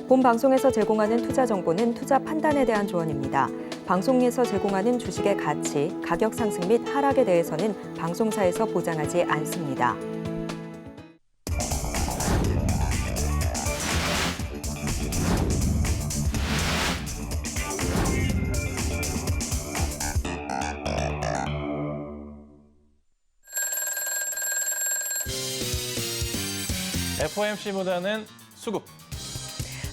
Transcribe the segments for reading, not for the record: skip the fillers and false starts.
본 방송에서 제공하는 투자 정보는 투자 판단에 대한 조언입니다. 방송에서 제공하는 주식의 가치, 가격 상승 및 하락에 대해서는 방송사에서 보장하지 않습니다. FOMC보다는 수급.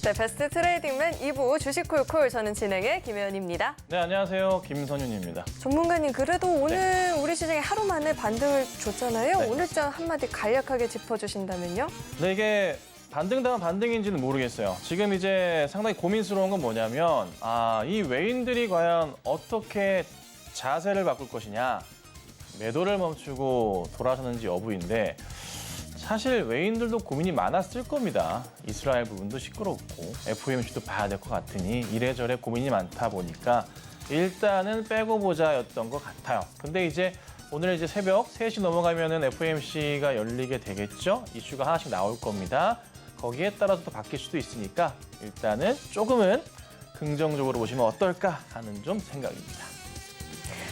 네, 베스트 트레이딩맨 2부 주식콜콜, 저는 진행의 김혜연입니다. 네, 안녕하세요. 김선윤입니다. 전문가님, 그래도 오늘 우리 시장이 하루 만에 반등을 줬잖아요. 네. 오늘장 한마디 간략하게 짚어주신다면요? 네, 이게 반등다운 반등인지는 모르겠어요. 지금 이제 상당히 고민스러운 건 뭐냐면 이 외인들이 과연 어떻게 자세를 바꿀 것이냐, 매도를 멈추고 돌아서는지 여부인데 사실 외인들도 고민이 많았을 겁니다. 이스라엘 부분도 시끄럽고 FOMC도 봐야 될 것 같으니 이래저래 고민이 많다 보니까 일단은 빼고 보자였던 것 같아요. 근데 이제 오늘 이제 새벽 3시 넘어가면은 FOMC가 열리게 되겠죠? 이슈가 하나씩 나올 겁니다. 거기에 따라서 또 바뀔 수도 있으니까 일단은 조금은 긍정적으로 보시면 어떨까 하는 좀 생각입니다.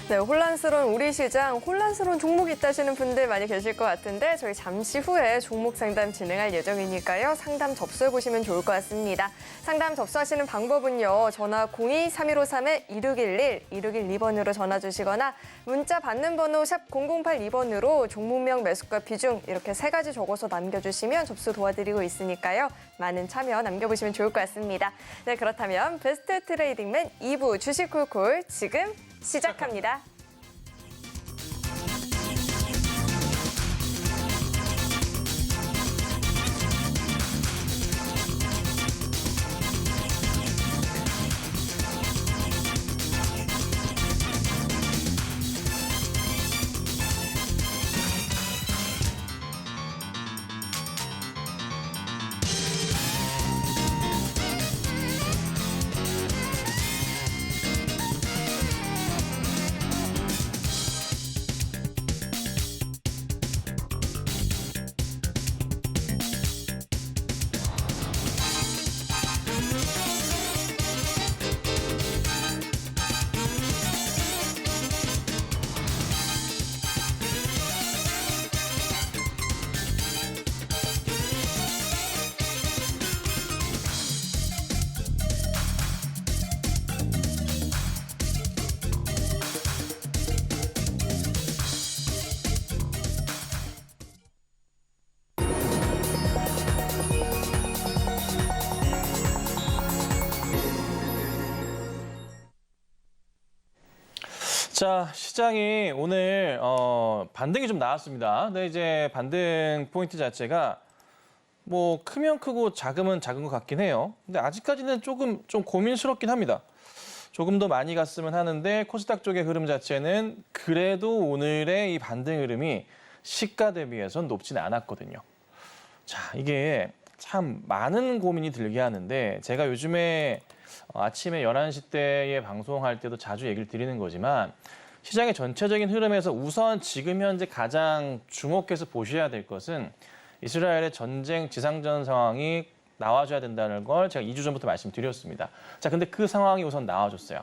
네, 혼란스러운 우리 시장, 혼란스러운 종목이 있다시는 분들 많이 계실 것 같은데 저희 잠시 후에 종목 상담 진행할 예정이니까요. 상담 접수해보시면 좋을 것 같습니다. 상담 접수하시는 방법은요. 전화 02-3153-2611, 2612번으로 전화 주시거나 문자 받는 번호 샵 0082번으로 종목명, 매수가, 비중 이렇게 3가지 적어서 남겨주시면 접수 도와드리고 있으니까요. 많은 참여 남겨보시면 좋을 것 같습니다. 네, 그렇다면 베스트 트레이딩맨 2부 주식콜콜 지금 시작합니다. 자, 시장이 오늘 반등이 좀 나왔습니다. 근데 이제 반등 포인트 자체가 뭐 크면 크고 작으면 작은 것 같긴 해요. 근데 아직까지는 조금 좀 고민스럽긴 합니다. 조금 더 많이 갔으면 하는데 코스닥 쪽의 흐름 자체는 그래도 오늘의 이 반등 흐름이 시가 대비해서는 높지는 않았거든요. 자, 이게 참 많은 고민이 들게 하는데 제가 요즘에 아침에 11시 때에 방송할 때도 자주 얘기를 드리는 거지만 시장의 전체적인 흐름에서 우선 지금 현재 가장 주목해서 보셔야 될 것은 이스라엘의 전쟁 지상전 상황이 나와줘야 된다는 걸 제가 2주 전부터 말씀드렸습니다. 자, 근데 그 상황이 우선 나와줬어요.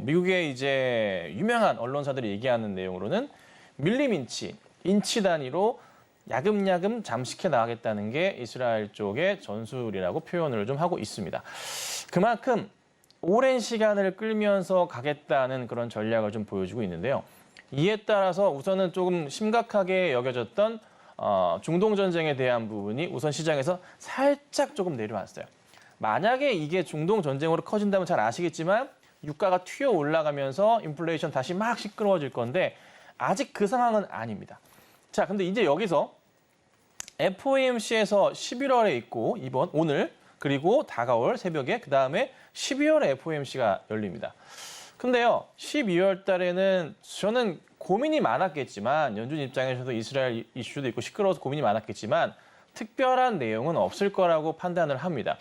미국의 이제 유명한 언론사들이 얘기하는 내용으로는 밀림인치, 인치 단위로 야금야금 잠식해 나가겠다는 게 이스라엘 쪽의 전술이라고 표현을 좀 하고 있습니다. 그만큼 오랜 시간을 끌면서 가겠다는 그런 전략을 좀 보여주고 있는데요. 이에 따라서 우선은 조금 심각하게 여겨졌던 중동 전쟁에 대한 부분이 우선 시장에서 살짝 조금 내려왔어요. 만약에 이게 중동 전쟁으로 커진다면 잘 아시겠지만 유가가 튀어 올라가면서 인플레이션 다시 막 시끄러워질 건데 아직 그 상황은 아닙니다. 자, 근데 이제 여기서 FOMC에서 11월에 있고 오늘 그리고 다가올 새벽에 그다음에 12월에 FOMC가 열립니다. 근데요, 12월 달에는 저는 고민이 많았겠지만 연준 입장에서도 이스라엘 이슈도 있고 시끄러워서 고민이 많았겠지만 특별한 내용은 없을 거라고 판단을 합니다.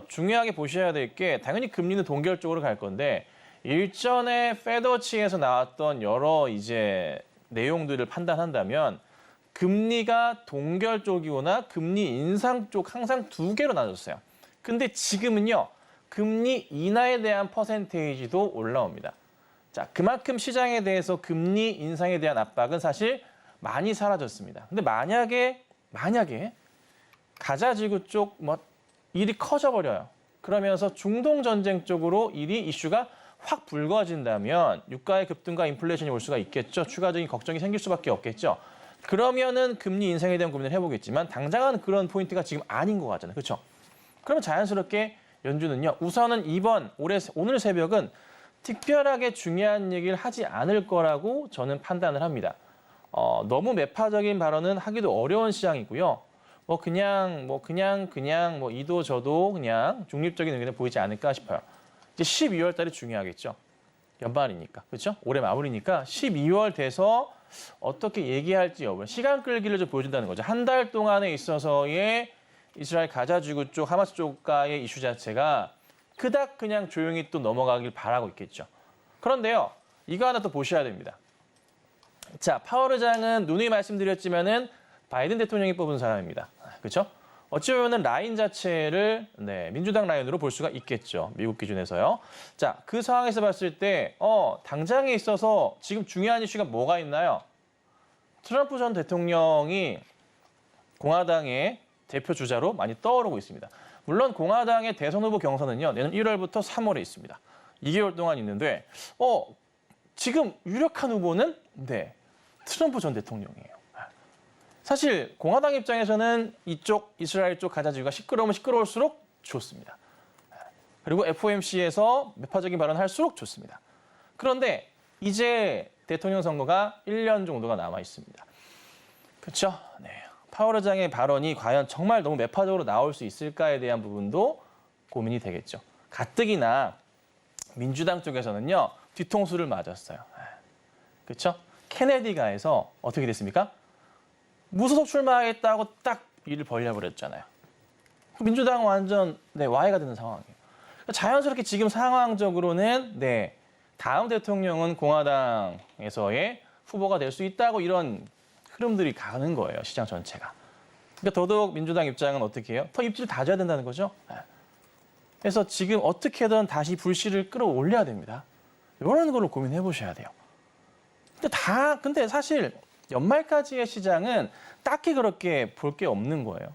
중요하게 보셔야 될 게 당연히 금리는 동결 쪽으로 갈 건데 일전에 페더치에서 나왔던 여러 이제 내용들을 판단한다면 금리가 동결 쪽이거나 금리 인상 쪽 항상 두 개로 나눠졌어요. 근데 지금은요. 금리 인하에 대한 퍼센테이지도 올라옵니다. 자, 그만큼 시장에 대해서 금리 인상에 대한 압박은 사실 많이 사라졌습니다. 근데 만약에 가자 지구 쪽 뭐 일이 커져 버려요. 그러면서 중동 전쟁 쪽으로 일이 이슈가 확 불거진다면 유가의 급등과 인플레이션이 올 수가 있겠죠. 추가적인 걱정이 생길 수밖에 없겠죠. 그러면은 금리 인상에 대한 고민을 해보겠지만 당장은 그런 포인트가 지금 아닌 것 같잖아요. 그렇죠? 그러면 자연스럽게 연준은요. 우선은 오늘 새벽은 특별하게 중요한 얘기를 하지 않을 거라고 저는 판단을 합니다. 너무 매파적인 발언은 하기도 어려운 시장이고요. 그냥 이도 저도 그냥 중립적인 의견을 보이지 않을까 싶어요. 이제 12월 달이 중요하겠죠. 연말이니까. 그렇죠? 올해 마무리니까 12월 돼서 어떻게 얘기할지 여부는 시간 끌기를 좀 보여준다는 거죠. 한 달 동안에 있어서의 이스라엘 가자 지구 쪽 하마스 쪽과의 이슈 자체가 그닥 그냥 조용히 또 넘어가길 바라고 있겠죠. 그런데요. 이거 하나 또 보셔야 됩니다. 자, 파월 의장은 누누이 말씀드렸지만은 바이든 대통령이 뽑은 사람입니다. 그렇죠? 어찌 보면 라인 자체를 민주당 라인으로 볼 수가 있겠죠. 미국 기준에서요. 자, 그 상황에서 봤을 때 당장에 있어서 지금 중요한 이슈가 뭐가 있나요? 트럼프 전 대통령이 공화당의 대표 주자로 많이 떠오르고 있습니다. 물론 공화당의 대선 후보 경선은요. 내년 1월부터 3월에 있습니다. 2개월 동안 있는데 지금 유력한 후보는 트럼프 전 대통령이에요. 사실 공화당 입장에서는 이쪽 이스라엘 쪽 가자 지구가 시끄러우면 시끄러울수록 좋습니다. 그리고 FOMC에서 매파적인 발언을 할수록 좋습니다. 그런데 이제 대통령 선거가 1년 정도가 남아 있습니다. 그렇죠? 네. 파월 의장의 발언이 과연 정말 너무 매파적으로 나올 수 있을까에 대한 부분도 고민이 되겠죠. 가뜩이나 민주당 쪽에서는요. 뒤통수를 맞았어요. 그렇죠? 케네디가에서 어떻게 됐습니까? 무소속 출마하겠다고 딱 일을 벌려버렸잖아요. 민주당은 완전 와해가 되는 상황이에요. 자연스럽게 지금 상황적으로는 다음 대통령은 공화당에서의 후보가 될 수 있다고 이런 흐름들이 가는 거예요. 시장 전체가. 그러니까 더더욱 민주당 입장은 어떻게 해요? 더 입지를 다져야 된다는 거죠. 그래서 지금 어떻게든 다시 불씨를 끌어올려야 됩니다. 이런 걸로 고민해 보셔야 돼요. 근데 사실 연말까지의 시장은 딱히 그렇게 볼 게 없는 거예요.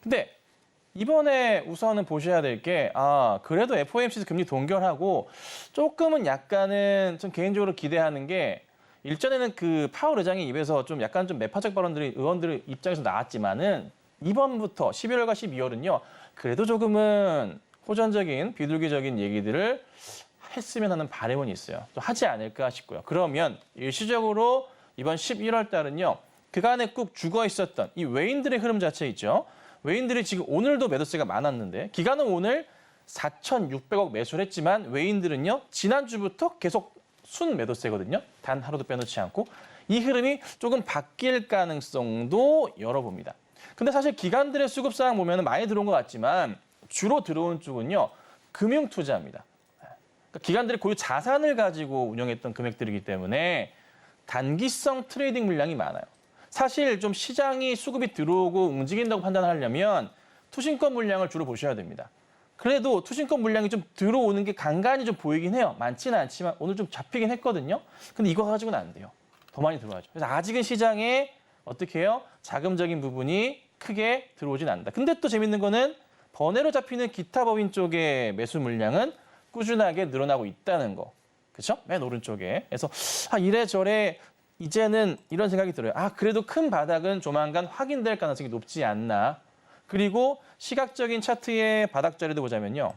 근데 이번에 우선은 보셔야 될 게 그래도 FOMC 금리 동결하고 조금은 약간은 좀 개인적으로 기대하는 게 일전에는 그 파월 의장의 입에서 좀 약간 좀 매파적 발언들이 의원들 입장에서 나왔지만은 이번부터 11월과 12월은요. 그래도 조금은 호전적인 비둘기적인 얘기들을 했으면 하는 바람은 있어요. 또 하지 않을까 싶고요. 그러면 일시적으로 이번 11월 달은요. 그간에 꾹 죽어 있었던 이 외인들의 흐름 자체 있죠. 외인들이 지금 오늘도 매도세가 많았는데 기간은 오늘 4,600억 매수를 했지만 외인들은요. 지난주부터 계속 순 매도세거든요. 단 하루도 빼놓지 않고 이 흐름이 조금 바뀔 가능성도 열어봅니다. 근데 사실 기관들의 수급 사항 보면 많이 들어온 것 같지만 주로 들어온 쪽은요. 금융투자입니다. 그러니까 기관들이 고유 자산을 가지고 운영했던 금액들이기 때문에 단기성 트레이딩 물량이 많아요. 사실 좀 시장이 수급이 들어오고 움직인다고 판단하려면 투신권 물량을 주로 보셔야 됩니다. 그래도 투신권 물량이 좀 들어오는 게 간간히 좀 보이긴 해요. 많지는 않지만 오늘 좀 잡히긴 했거든요. 근데 이거 가지고는 안 돼요. 더 많이 들어와야죠. 그래서 아직은 시장에 어떻게 해요? 자금적인 부분이 크게 들어오진 않는다. 근데 또 재밌는 거는 번외로 잡히는 기타 법인 쪽의 매수 물량은 꾸준하게 늘어나고 있다는 거. 그렇죠? 맨 오른쪽에. 그래서 이래저래 이제는 이런 생각이 들어요. 그래도 큰 바닥은 조만간 확인될 가능성이 높지 않나. 그리고 시각적인 차트의 바닥 자리도 보자면요.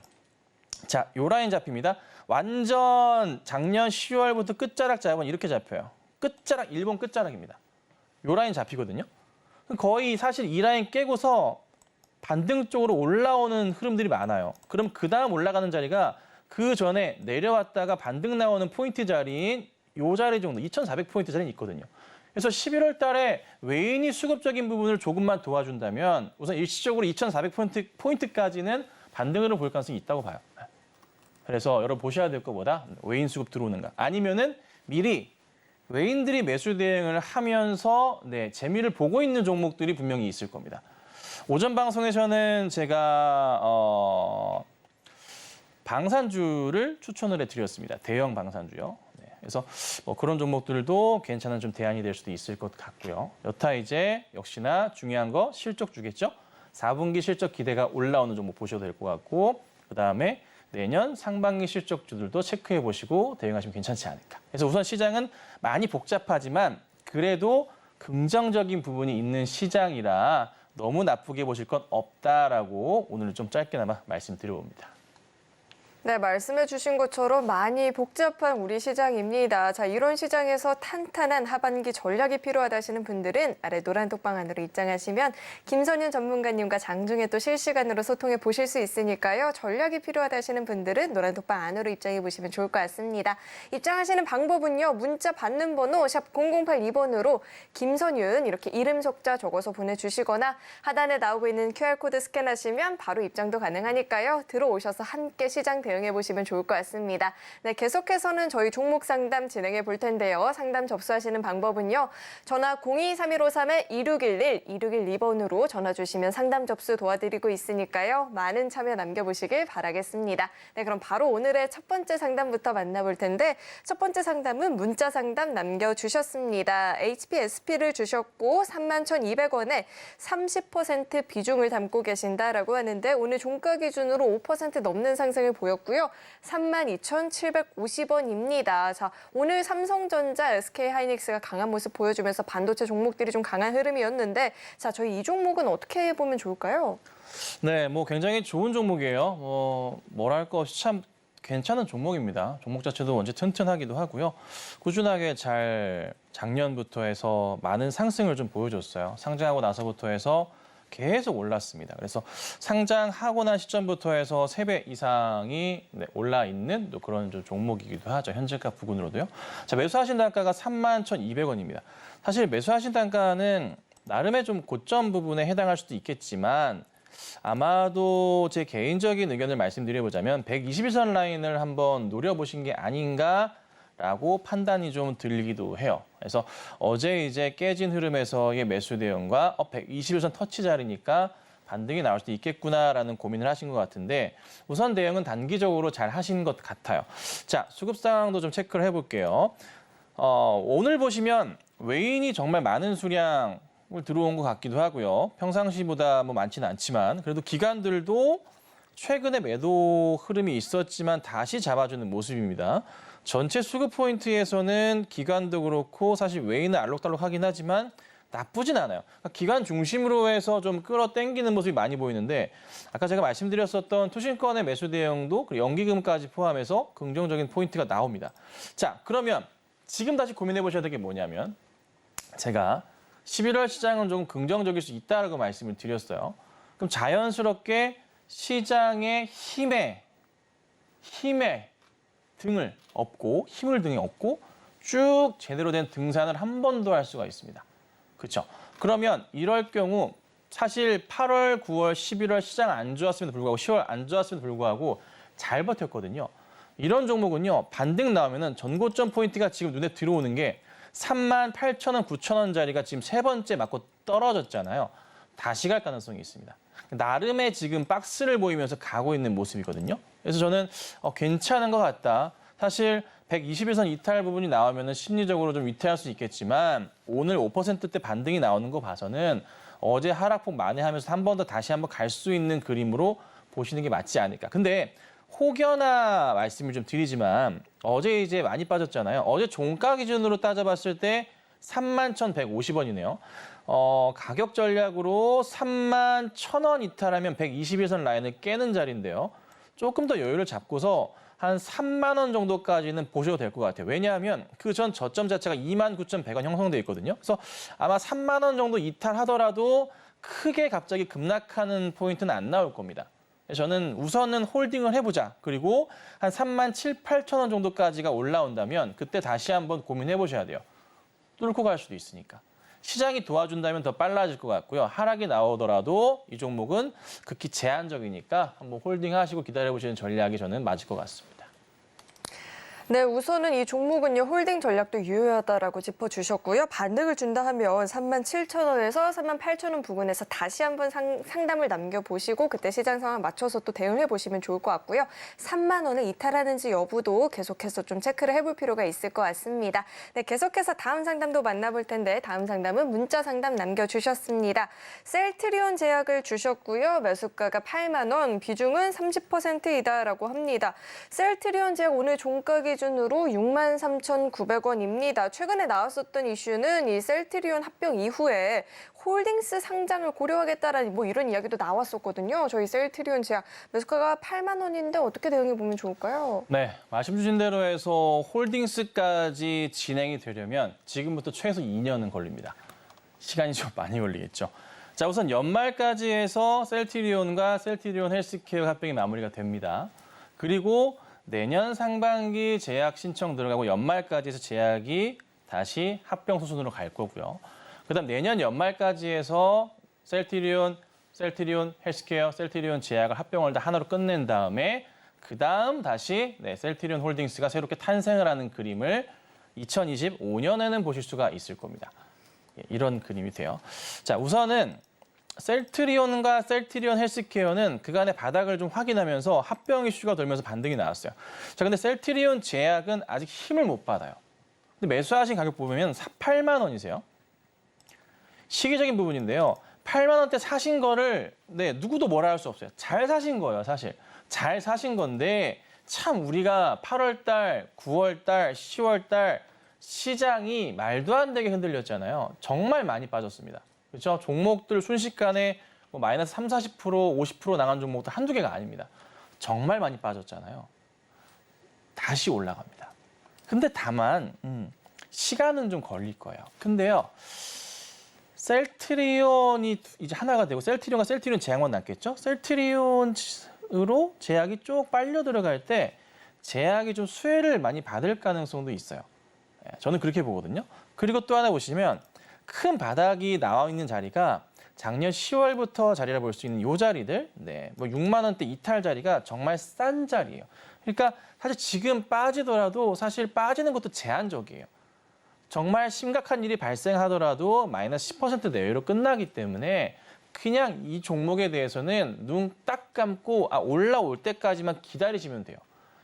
자, 요 라인 잡힙니다. 완전 작년 10월부터 끝자락 잡으면 이렇게 잡혀요. 끝자락, 일본 끝자락입니다. 요 라인 잡히거든요. 거의 사실 이 라인 깨고서 반등 쪽으로 올라오는 흐름들이 많아요. 그럼 그 다음 올라가는 자리가 그 전에 내려왔다가 반등 나오는 포인트 자리인 요 자리 정도, 2,400포인트 자리는 있거든요. 그래서 11월 달에 외인이 수급적인 부분을 조금만 도와준다면 우선 일시적으로 2,400포인트까지는 반등으로 볼 가능성이 있다고 봐요. 그래서 여러분 보셔야 될 것보다 외인 수급 들어오는가. 아니면은 미리 외인들이 매수 대응을 하면서 재미를 보고 있는 종목들이 분명히 있을 겁니다. 오전 방송에서는 제가 방산주를 추천을 해드렸습니다. 대형 방산주요. 그래서 뭐 그런 종목들도 괜찮은 좀 대안이 될 수도 있을 것 같고요. 여타 이제 역시나 중요한 거 실적주겠죠. 4분기 실적 기대가 올라오는 종목 보셔도 될 것 같고, 그다음에 내년 상반기 실적주들도 체크해 보시고 대응하시면 괜찮지 않을까. 그래서 우선 시장은 많이 복잡하지만 그래도 긍정적인 부분이 있는 시장이라 너무 나쁘게 보실 건 없다라고 오늘은 좀 짧게나마 말씀드려봅니다. 네, 말씀해 주신 것처럼 많이 복잡한 우리 시장입니다. 자, 이런 시장에서 탄탄한 하반기 전략이 필요하다 하시는 분들은 아래 노란 톡방 안으로 입장하시면 김선윤 전문가님과 장중에 또 실시간으로 소통해 보실 수 있으니까요. 전략이 필요하다 하시는 분들은 노란 톡방 안으로 입장해 보시면 좋을 것 같습니다. 입장하시는 방법은요. 문자 받는 번호 샵 0082번으로 김선윤 이렇게 이름 석자 적어서 보내주시거나 하단에 나오고 있는 QR코드 스캔하시면 바로 입장도 가능하니까요. 들어오셔서 함께 시장 대응해 보시면 좋을 것 같습니다. 네, 계속해서는 저희 종목 상담 진행해 볼 텐데요. 상담 접수하시는 방법은요. 전화 023153-2611, 2612번으로 전화 주시면 상담 접수 도와드리고 있으니까요. 많은 참여 남겨보시길 바라겠습니다. 네, 그럼 바로 오늘의 첫 번째 상담부터 만나볼 텐데 첫 번째 상담은 문자 상담 남겨주셨습니다. HPSP를 주셨고 31,200원에 30% 비중을 담고 계신다라고 하는데 오늘 종가 기준으로 5% 넘는 상승을 보였고요. 32,750원입니다. 자, 오늘 삼성전자, SK하이닉스가 강한 모습 보여주면서 반도체 종목들이 좀 강한 흐름이었는데 자, 저희 이 종목은 어떻게 보면 좋을까요? 네, 뭐 굉장히 좋은 종목이에요. 뭐랄 것이 참 괜찮은 종목입니다. 종목 자체도 원체 튼튼하기도 하고요. 꾸준하게 잘 작년부터 해서 많은 상승을 좀 보여줬어요. 상장하고 나서부터 해서 계속 올랐습니다. 그래서 상장하고 난 시점부터 해서 3배 이상이 올라 있는 또 그런 좀 종목이기도 하죠. 현재가 부근으로도요. 자, 매수하신 단가가 31,200원입니다. 사실 매수하신 단가는 나름의 좀 고점 부분에 해당할 수도 있겠지만 아마도 제 개인적인 의견을 말씀드려보자면 121선 라인을 한번 노려보신 게 아닌가라고 판단이 좀 들기도 해요. 그래서 어제 이제 깨진 흐름에서의 매수 대응과 121선 터치 자리니까 반등이 나올 수도 있겠구나라는 고민을 하신 것 같은데 우선 대응은 단기적으로 잘 하신 것 같아요. 자, 수급 상황도 좀 체크를 해볼게요. 오늘 보시면 외인이 정말 많은 수량 들어온 것 같기도 하고요. 평상시보다 뭐 많지는 않지만 그래도 기관들도 최근에 매도 흐름이 있었지만 다시 잡아주는 모습입니다. 전체 수급 포인트에서는 기관도 그렇고 사실 외인은 알록달록하긴 하지만 나쁘진 않아요. 그러니까 기관 중심으로 해서 좀 끌어당기는 모습이 많이 보이는데 아까 제가 말씀드렸었던 투신권의 매수 대응도 연기금까지 포함해서 긍정적인 포인트가 나옵니다. 자, 그러면 지금 다시 고민해 보셔야 될 게 뭐냐면 제가 11월 시장은 조금 긍정적일 수 있다라고 말씀을 드렸어요. 그럼 자연스럽게 시장의 힘에 등을 업고 힘을 등에 업고 쭉 제대로 된 등산을 한 번 더 할 수가 있습니다. 그렇죠? 그러면 이럴 경우 사실 8월, 9월, 11월 시장 안 좋았음에도 불구하고 10월 안 좋았음에도 불구하고 잘 버텼거든요. 이런 종목은요. 반등 나오면은 전고점 포인트가 지금 눈에 들어오는 게 38,000원, 9,000원짜리가 지금 세 번째 맞고 떨어졌잖아요. 다시 갈 가능성이 있습니다. 나름의 지금 박스를 보이면서 가고 있는 모습이거든요. 그래서 저는 괜찮은 것 같다. 사실 121선 이탈 부분이 나오면 심리적으로 좀 위태할 수 있겠지만 오늘 5%대 반등이 나오는 거 봐서는 어제 하락폭 만회하면서 한 번 더 다시 한번 갈 수 있는 그림으로 보시는 게 맞지 않을까. 근데 혹여나 말씀을 좀 드리지만 어제 이제 많이 빠졌잖아요. 어제 종가 기준으로 따져봤을 때 31,150원이네요. 가격 전략으로 31,000원 이탈하면 121선 라인을 깨는 자리인데요. 조금 더 여유를 잡고서 한 3만 원 정도까지는 보셔도 될 것 같아요. 왜냐하면 그 전 저점 자체가 29,100원 형성돼 있거든요. 그래서 아마 3만 원 정도 이탈하더라도 크게 갑자기 급락하는 포인트는 안 나올 겁니다. 저는 우선은 홀딩을 해보자. 그리고 한 37,000~38,000원 정도까지가 올라온다면 그때 다시 한번 고민해 보셔야 돼요. 뚫고 갈 수도 있으니까. 시장이 도와준다면 더 빨라질 것 같고요. 하락이 나오더라도 이 종목은 극히 제한적이니까 한번 홀딩하시고 기다려보시는 전략이 저는 맞을 것 같습니다. 네, 우선은 이 종목은요, 홀딩 전략도 유효하다라고 짚어주셨고요. 반등을 준다 하면 37,000원에서 38,000원 부근에서 다시 한번 상담을 남겨보시고 그때 시장 상황 맞춰서 또 대응해 보시면 좋을 것 같고요. 3만 원을 이탈하는지 여부도 계속해서 좀 체크를 해볼 필요가 있을 것 같습니다. 네, 계속해서 다음 상담도 만나볼 텐데 다음 상담은 문자 상담 남겨주셨습니다. 셀트리온 제약을 주셨고요. 매수가가 8만 원, 비중은 30%이다라고 합니다. 셀트리온 제약 오늘 종가 기준으로 63,900원입니다. 최근에 나왔었던 이슈는 이 셀트리온 합병 이후에 홀딩스 상장을 고려하겠다라는 뭐 이런 이야기도 나왔었거든요. 저희 셀트리온 제약 매수가가 8만 원인데 어떻게 대응해 보면 좋을까요? 네, 말씀 주신 대로 해서 홀딩스까지 진행이 되려면 지금부터 최소 2년은 걸립니다. 시간이 좀 많이 걸리겠죠. 자, 우선 연말까지 해서 셀트리온과 셀트리온 헬스케어 합병이 마무리가 됩니다. 그리고 내년 상반기 제약 신청 들어가고 연말까지 해서 제약이 다시 합병 수순으로 갈 거고요. 그다음 내년 연말까지 해서 셀트리온 헬스케어, 셀트리온 제약을 합병을 다 하나로 끝낸 다음에 그다음 다시 셀트리온 홀딩스가 새롭게 탄생을 하는 그림을 2025년에는 보실 수가 있을 겁니다. 이런 그림이 돼요. 자, 우선은 셀트리온과 셀트리온 헬스케어는 그간의 바닥을 좀 확인하면서 합병 이슈가 돌면서 반등이 나왔어요. 자, 근데 셀트리온 제약은 아직 힘을 못 받아요. 근데 매수하신 가격 보면 8만 원이세요. 시기적인 부분인데요. 8만 원대 사신 거를 누구도 뭐라 할 수 없어요. 잘 사신 거예요, 사실. 잘 사신 건데 참 우리가 8월 달, 9월 달, 10월 달 시장이 말도 안 되게 흔들렸잖아요. 정말 많이 빠졌습니다. 그렇죠? 종목들 순식간에 뭐 마이너스 30, 40%, 50% 나간 종목도 한두 개가 아닙니다. 정말 많이 빠졌잖아요. 다시 올라갑니다. 근데 다만 시간은 좀 걸릴 거예요. 근데요. 셀트리온이 이제 하나가 되고 셀트리온과 셀트리온 제약만 남겠죠? 셀트리온으로 제약이 쭉 빨려 들어갈 때 제약이 좀 수혜를 많이 받을 가능성도 있어요. 저는 그렇게 보거든요. 그리고 또 하나 보시면 큰 바닥이 나와 있는 자리가 작년 10월부터 자리를 볼 수 있는 이 자리들, 뭐 6만 원대 이탈 자리가 정말 싼 자리예요. 그러니까 사실 지금 빠지더라도 사실 빠지는 것도 제한적이에요. 정말 심각한 일이 발생하더라도 마이너스 10% 내외로 끝나기 때문에 그냥 이 종목에 대해서는 눈 딱 감고 올라올 때까지만 기다리시면 돼요.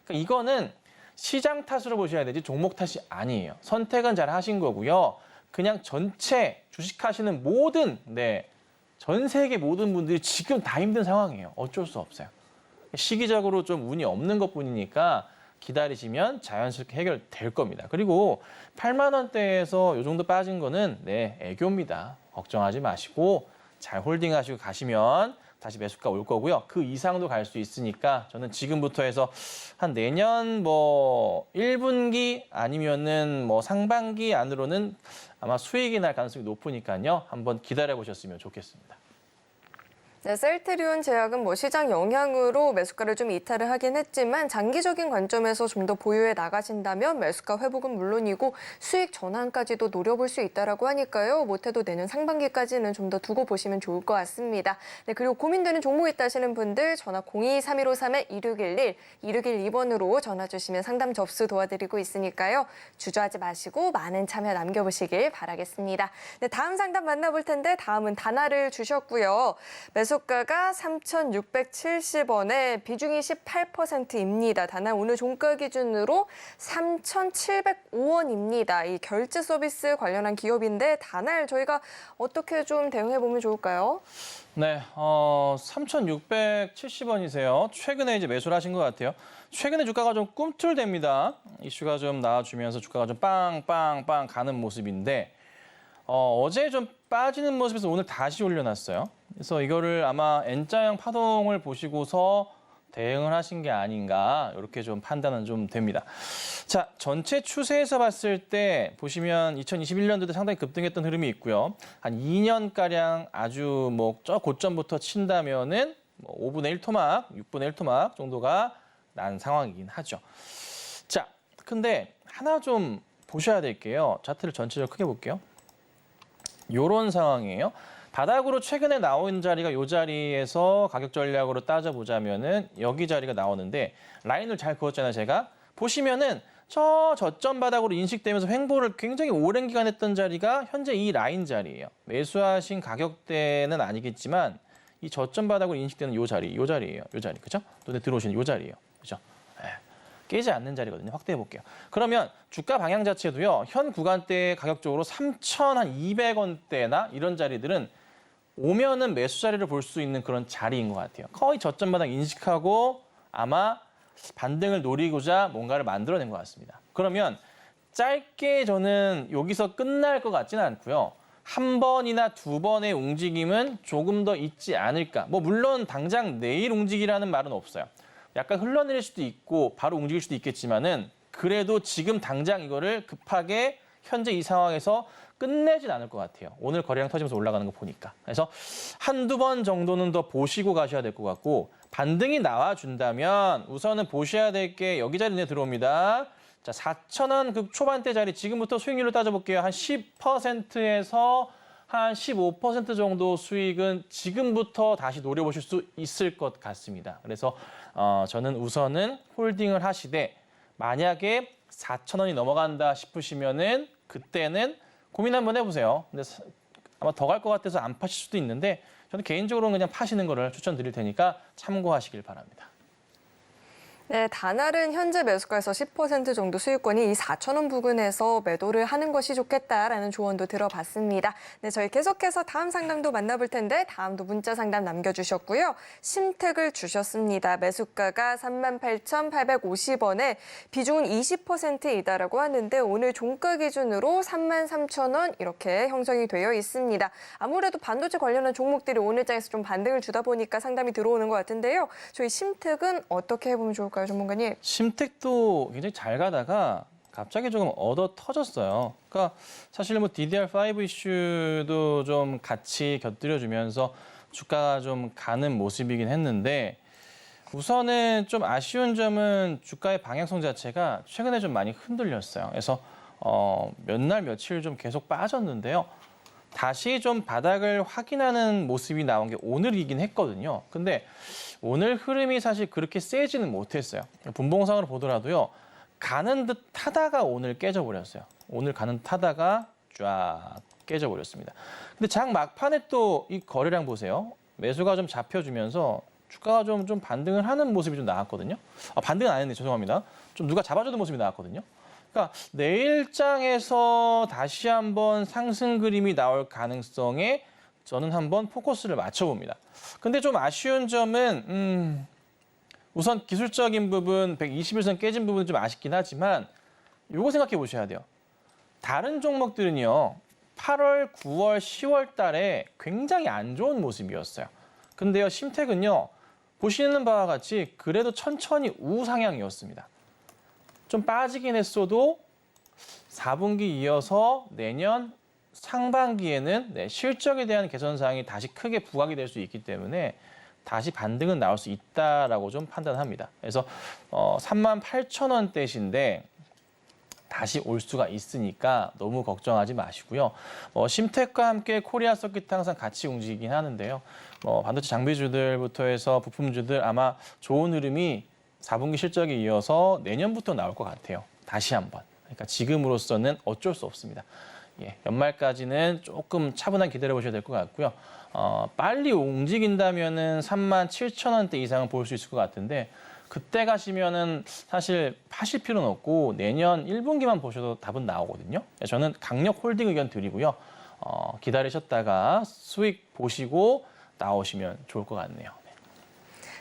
그러니까 이거는 시장 탓으로 보셔야 되지 종목 탓이 아니에요. 선택은 잘 하신 거고요. 그냥 전체 주식하시는 모든 전 세계 모든 분들이 지금 다 힘든 상황이에요. 어쩔 수 없어요. 시기적으로 좀 운이 없는 것뿐이니까 기다리시면 자연스럽게 해결될 겁니다. 그리고 8만 원대에서 이 정도 빠진 거는 애교입니다. 걱정하지 마시고 잘 홀딩하시고 가시면 다시 매수가 올 거고요. 그 이상도 갈 수 있으니까 저는 지금부터 해서 한 내년 뭐 1분기 아니면은 뭐 상반기 안으로는 아마 수익이 날 가능성이 높으니까요. 한번 기다려 보셨으면 좋겠습니다. 네, 셀트리온 제약은 뭐 시장 영향으로 매수가를 좀 이탈을 하긴 했지만 장기적인 관점에서 좀 더 보유해 나가신다면 매수가 회복은 물론이고 수익 전환까지도 노려볼 수 있다라고 하니까요. 못해도 내년 상반기까지는 좀 더 두고 보시면 좋을 것 같습니다. 네, 그리고 고민되는 종목 있다 하시는 분들 전화 02-3153-2611, 2612번으로 전화 주시면 상담 접수 도와드리고 있으니까요. 주저하지 마시고 많은 참여 남겨보시길 바라겠습니다. 네, 다음 상담 만나볼 텐데 다음은 다나를 주셨고요. 매수가가 3,670원에 비중이 18%입니다. 다나 오늘 종가 기준으로 3,705원입니다. 이 결제 서비스 관련한 기업인데 다날 저희가 어떻게 좀 대응해 보면 좋을까요? 네, 3,670원이세요. 최근에 이제 매수를 하신 것 같아요. 최근에 주가가 좀 꿈틀댑니다. 이슈가 좀 나와주면서 주가가 좀 빵빵빵 가는 모습인데 어제 좀 빠지는 모습에서 오늘 다시 올려놨어요. 그래서 이거를 아마 N자형 파동을 보시고서 대응을 하신 게 아닌가 이렇게 좀 판단은 좀 됩니다. 자, 전체 추세에서 봤을 때 보시면 2021년도도 상당히 급등했던 흐름이 있고요. 한 2년가량 아주 뭐 저 고점부터 친다면은 뭐 5분의 1 토막, 6분의 1 토막 정도가 난 상황이긴 하죠. 자, 근데 하나 좀 보셔야 될 게요. 차트를 전체적으로 크게 볼게요. 요런 상황이에요. 바닥으로 최근에 나온 자리가 이 자리에서 가격 전략으로 따져보자면은 여기 자리가 나오는데 라인을 잘 그었잖아요, 제가. 보시면은 저 저점 바닥으로 인식되면서 횡보를 굉장히 오랜 기간 했던 자리가 현재 이 라인 자리예요. 매수하신 가격대는 아니겠지만 이 저점 바닥으로 인식되는 요 자리예요. 요 자리, 그죠? 눈에 들어오시는 요 자리예요, 그죠? 예. 깨지 않는 자리거든요. 확대해 볼게요. 그러면 주가 방향 자체도요. 현 구간대 가격적으로 3,200원대나 이런 자리들은 오면은 매수 자리를 볼 수 있는 그런 자리인 것 같아요. 거의 저점 바닥 인식하고 아마 반등을 노리고자 뭔가를 만들어낸 것 같습니다. 그러면 짧게 저는 여기서 끝날 것 같지는 않고요. 한 번이나 두 번의 움직임은 조금 더 있지 않을까. 뭐 물론 당장 내일 움직이라는 말은 없어요. 약간 흘러내릴 수도 있고 바로 움직일 수도 있겠지만은 그래도 지금 당장 이거를 급하게 현재 이 상황에서 끝내진 않을 것 같아요. 오늘 거래량 터지면서 올라가는 거 보니까. 그래서 한두 번 정도는 더 보시고 가셔야 될 것 같고 반등이 나와준다면 우선은 보셔야 될 게 여기 자리 눈에 들어옵니다. 자, 4,000원 그 초반대 자리 지금부터 수익률로 따져볼게요. 한 10%에서 한 15% 정도 수익은 지금부터 다시 노려보실 수 있을 것 같습니다. 그래서 저는 우선은 홀딩을 하시되 만약에 4,000원이 넘어간다 싶으시면은 그때는 고민 한번 해보세요. 근데 아마 더 갈 것 같아서 안 파실 수도 있는데 저는 개인적으로는 그냥 파시는 거를 추천드릴 테니까 참고하시길 바랍니다. 네, 다날은 현재 매수가에서 10% 정도 수익권이 이 4,000원 부근에서 매도를 하는 것이 좋겠다라는 조언도 들어봤습니다. 네, 저희 계속해서 다음 상담도 만나볼 텐데 다음도 문자 상담 남겨주셨고요. 심택을 주셨습니다. 매수가가 38,850원에 비중은 20%이다라고 하는데 오늘 종가 기준으로 33,000원 이렇게 형성이 되어 있습니다. 아무래도 반도체 관련한 종목들이 오늘 장에서 좀 반등을 주다 보니까 상담이 들어오는 것 같은데요. 저희 심택은 어떻게 해보면 좋을까요? 전문가님. 심택도 굉장히 잘 가다가 갑자기 조금 얻어 터졌어요. 그러니까 사실 뭐 DDR5 이슈도 좀 같이 곁들여주면서 주가가 좀 가는 모습이긴 했는데 우선은 좀 아쉬운 점은 주가의 방향성 자체가 최근에 좀 많이 흔들렸어요. 그래서 몇 날 며칠 좀 계속 빠졌는데요. 다시 좀 바닥을 확인하는 모습이 나온 게 오늘이긴 했거든요. 근데 오늘 흐름이 사실 그렇게 세지는 못했어요. 분봉상으로 보더라도요. 가는 듯 하다가 오늘 깨져버렸어요. 오늘 가는 듯 하다가 쫙 깨져버렸습니다. 근데 장 막판에 또 이 거래량 보세요. 매수가 좀 잡혀주면서 주가가 좀 반등을 하는 모습이 좀 나왔거든요. 반등은 안 했네. 죄송합니다. 좀 누가 잡아주는 모습이 나왔거든요. 그러니까 내일장에서 다시 한번 상승 그림이 나올 가능성에 저는 한번 포커스를 맞춰봅니다. 근데 좀 아쉬운 점은 우선 기술적인 부분 121선 깨진 부분은 좀 아쉽긴 하지만 요거 생각해 보셔야 돼요. 다른 종목들은요. 8월, 9월, 10월 달에 굉장히 안 좋은 모습이었어요. 근데요. 심택은요. 보시는 바와 같이 그래도 천천히 우상향이었습니다. 좀 빠지긴 했어도 4분기 이어서 내년 상반기에는 실적에 대한 개선사항이 다시 크게 부각이 될 수 있기 때문에 다시 반등은 나올 수 있다라고 좀 판단합니다. 그래서 38,000원대신데 다시 올 수가 있으니까 너무 걱정하지 마시고요. 심택과 함께 코리아 서킷 항상 같이 움직이긴 하는데요. 반도체 장비주들부터 해서 부품주들 아마 좋은 흐름이 4분기 실적에 이어서 내년부터 나올 것 같아요. 다시 한번. 그러니까 지금으로서는 어쩔 수 없습니다. 예, 연말까지는 조금 차분하게 기다려보셔야 될 것 같고요. 빨리 움직인다면은 37,000원대 이상은 볼 수 있을 것 같은데 그때 가시면은 사실 파실 필요는 없고 내년 1분기만 보셔도 답은 나오거든요. 저는 강력 홀딩 의견 드리고요. 기다리셨다가 수익 보시고 나오시면 좋을 것 같네요.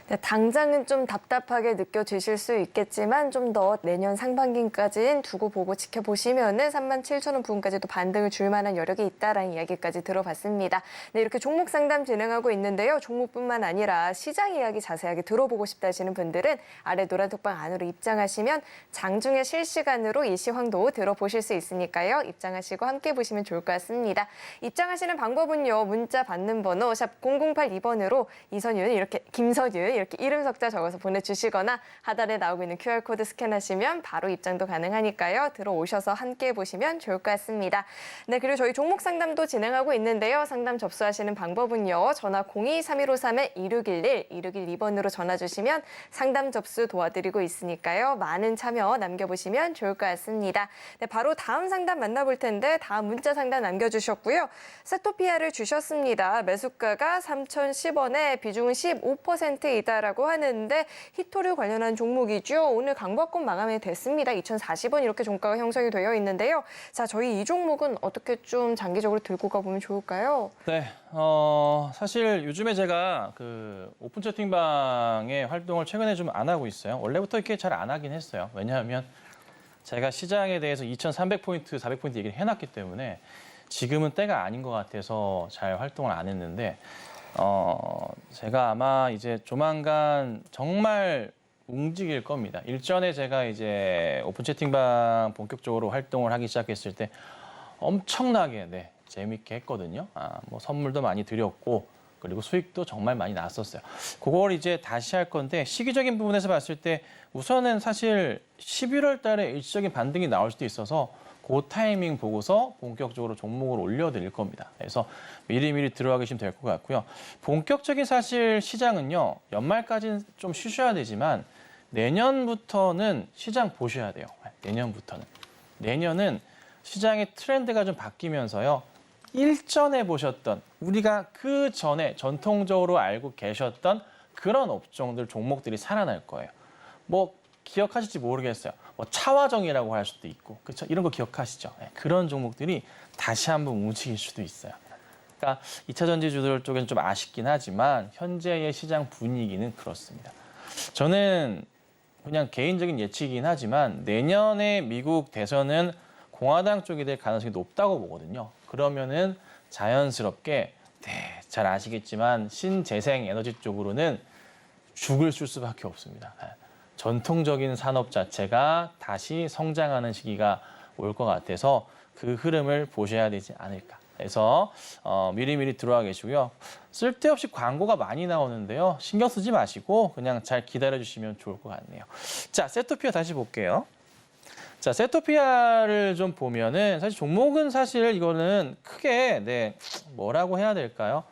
네, 당장은 좀 답답하게 느껴지실 수 있겠지만 좀 더 내년 상반기까지는 두고 보고 지켜보시면은 37,000원 부근까지도 반등을 줄 만한 여력이 있다라는 이야기까지 들어봤습니다. 네, 이렇게 종목 상담 진행하고 있는데요. 종목뿐만 아니라 시장 이야기 자세하게 들어보고 싶다 하시는 분들은 아래 노란 톡방 안으로 입장하시면 장중에 실시간으로 일시황도 들어보실 수 있으니까요. 입장하시고 함께 보시면 좋을 것 같습니다. 입장하시는 방법은요. 문자 받는 번호 샵 0082번으로 이선윤 이렇게 김선윤 이렇게 이름 석자 적어서 보내주시거나 하단에 나오고 있는 QR코드 스캔하시면 바로 입장도 가능하니까요. 들어오셔서 함께 보시면 좋을 것 같습니다. 네, 그리고 저희 종목 상담도 진행하고 있는데요. 상담 접수하시는 방법은요. 전화 02-3153-2611, 2612번으로 전화 주시면 상담 접수 도와드리고 있으니까요. 많은 참여 남겨보시면 좋을 것 같습니다. 네, 바로 다음 상담 만나볼 텐데 다음 문자 상담 남겨주셨고요. 세토피아를 주셨습니다. 매수가가 3,010원에 비중은 15%이다라고 하는데 히토류 관련한 종목이죠. 오늘 강보합권 마감이 됐습니다. 2,040원 이렇게 종가가 형성이 되어 있는데요. 자, 저희 이 종목은 어떻게 좀 장기적으로 들고 가보면 좋을까요? 네, 사실 요즘에 제가 그 오픈 채팅방의 활동을 최근에 좀 안 하고 있어요. 원래부터 이렇게 잘 안 하긴 했어요. 왜냐하면 제가 시장에 대해서 2,300포인트, 400포인트 얘기를 해놨기 때문에 지금은 때가 아닌 것 같아서 잘 활동을 안 했는데 제가 아마 이제 조만간 정말 움직일 겁니다. 일전에 제가 이제 오픈 채팅방 본격적으로 활동을 하기 시작했을 때 엄청나게 재밌게 했거든요. 뭐 선물도 많이 드렸고 그리고 수익도 정말 많이 났었어요. 그걸 이제 다시 할 건데 시기적인 부분에서 봤을 때 우선은 사실 11월 달에 일시적인 반등이 나올 수도 있어서 그 타이밍 보고서 본격적으로 종목을 올려드릴 겁니다. 그래서 미리미리 들어가 계시면 될 것 같고요. 본격적인 사실 시장은요. 연말까지는 좀 쉬셔야 되지만 내년부터는 시장 보셔야 돼요. 내년부터는. 내년은 시장의 트렌드가 좀 바뀌면서요. 일전에 보셨던 우리가 그 전에 전통적으로 알고 계셨던 그런 업종들 종목들이 살아날 거예요. 뭐 기억하실지 모르겠어요. 뭐 차화정이라고 할 수도 있고 그렇죠? 이런 거 기억하시죠? 네, 그런 종목들이 다시 한번 움직일 수도 있어요. 그러니까 2차 전지주들 쪽에는 좀 아쉽긴 하지만 현재의 시장 분위기는 그렇습니다. 저는 그냥 개인적인 예측이긴 하지만 내년에 미국 대선은 공화당 쪽이 될 가능성이 높다고 보거든요. 그러면은 자연스럽게 잘 아시겠지만 신재생 에너지 쪽으로는 죽을 쓸 수밖에 없습니다. 전통적인 산업 자체가 다시 성장하는 시기가 올 것 같아서 그 흐름을 보셔야 되지 않을까. 그래서 미리미리 들어와 계시고요. 쓸데없이 광고가 많이 나오는데요. 신경 쓰지 마시고 그냥 잘 기다려주시면 좋을 것 같네요. 자, 세토피아 다시 볼게요. 자, 세토피아를 좀 보면은 사실 종목은 사실 이거는 크게 뭐라고 해야 될까요?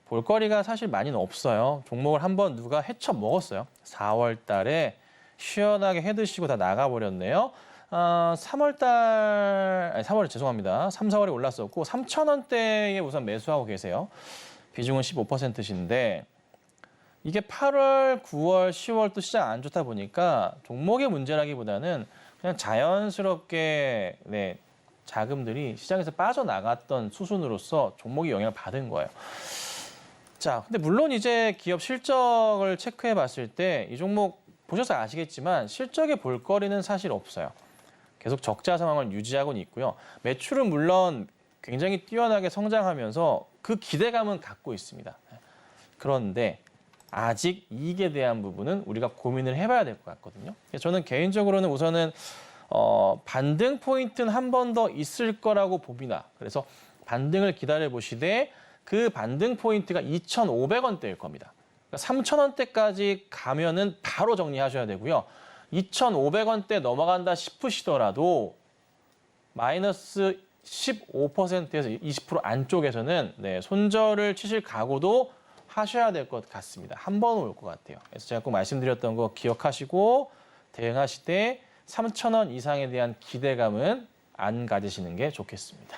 볼거리가 사실 많이는 없어요. 종목을 한번 누가 헤쳐 먹었어요. 4월 달에 시원하게 해드시고 다 나가버렸네요. 3월에 죄송합니다. 3, 4월에 올랐었고 3,000원대에 우선 매수하고 계세요. 비중은 15%신데 이게 8월, 9월, 10월 또 시장 안 좋다 보니까 종목의 문제라기보다는 그냥 자연스럽게 자금들이 시장에서 빠져나갔던 수순으로서 종목이 영향을 받은 거예요. 자, 근데 물론 이제 기업 실적을 체크해 봤을 때 이 종목 보셔서 아시겠지만 실적의 볼거리는 사실 없어요. 계속 적자 상황을 유지하고는 있고요. 매출은 물론 굉장히 뛰어나게 성장하면서 그 기대감은 갖고 있습니다. 그런데 아직 이익에 대한 부분은 우리가 고민을 해봐야 될 것 같거든요. 저는 개인적으로는 우선은 반등 포인트는 한 번 더 있을 거라고 봅니다. 그래서 반등을 기다려 보시되 그 반등 포인트가 2,500원대일 겁니다. 그러니까 3,000원대까지 가면은 바로 정리하셔야 되고요. 2,500원대 넘어간다 싶으시더라도 마이너스 15%에서 20% 안쪽에서는 손절을 치실 각오도 하셔야 될 것 같습니다. 한 번 올 것 같아요. 그래서 제가 꼭 말씀드렸던 거 기억하시고 대응하실 때 3,000원 이상에 대한 기대감은 안 가지시는 게 좋겠습니다.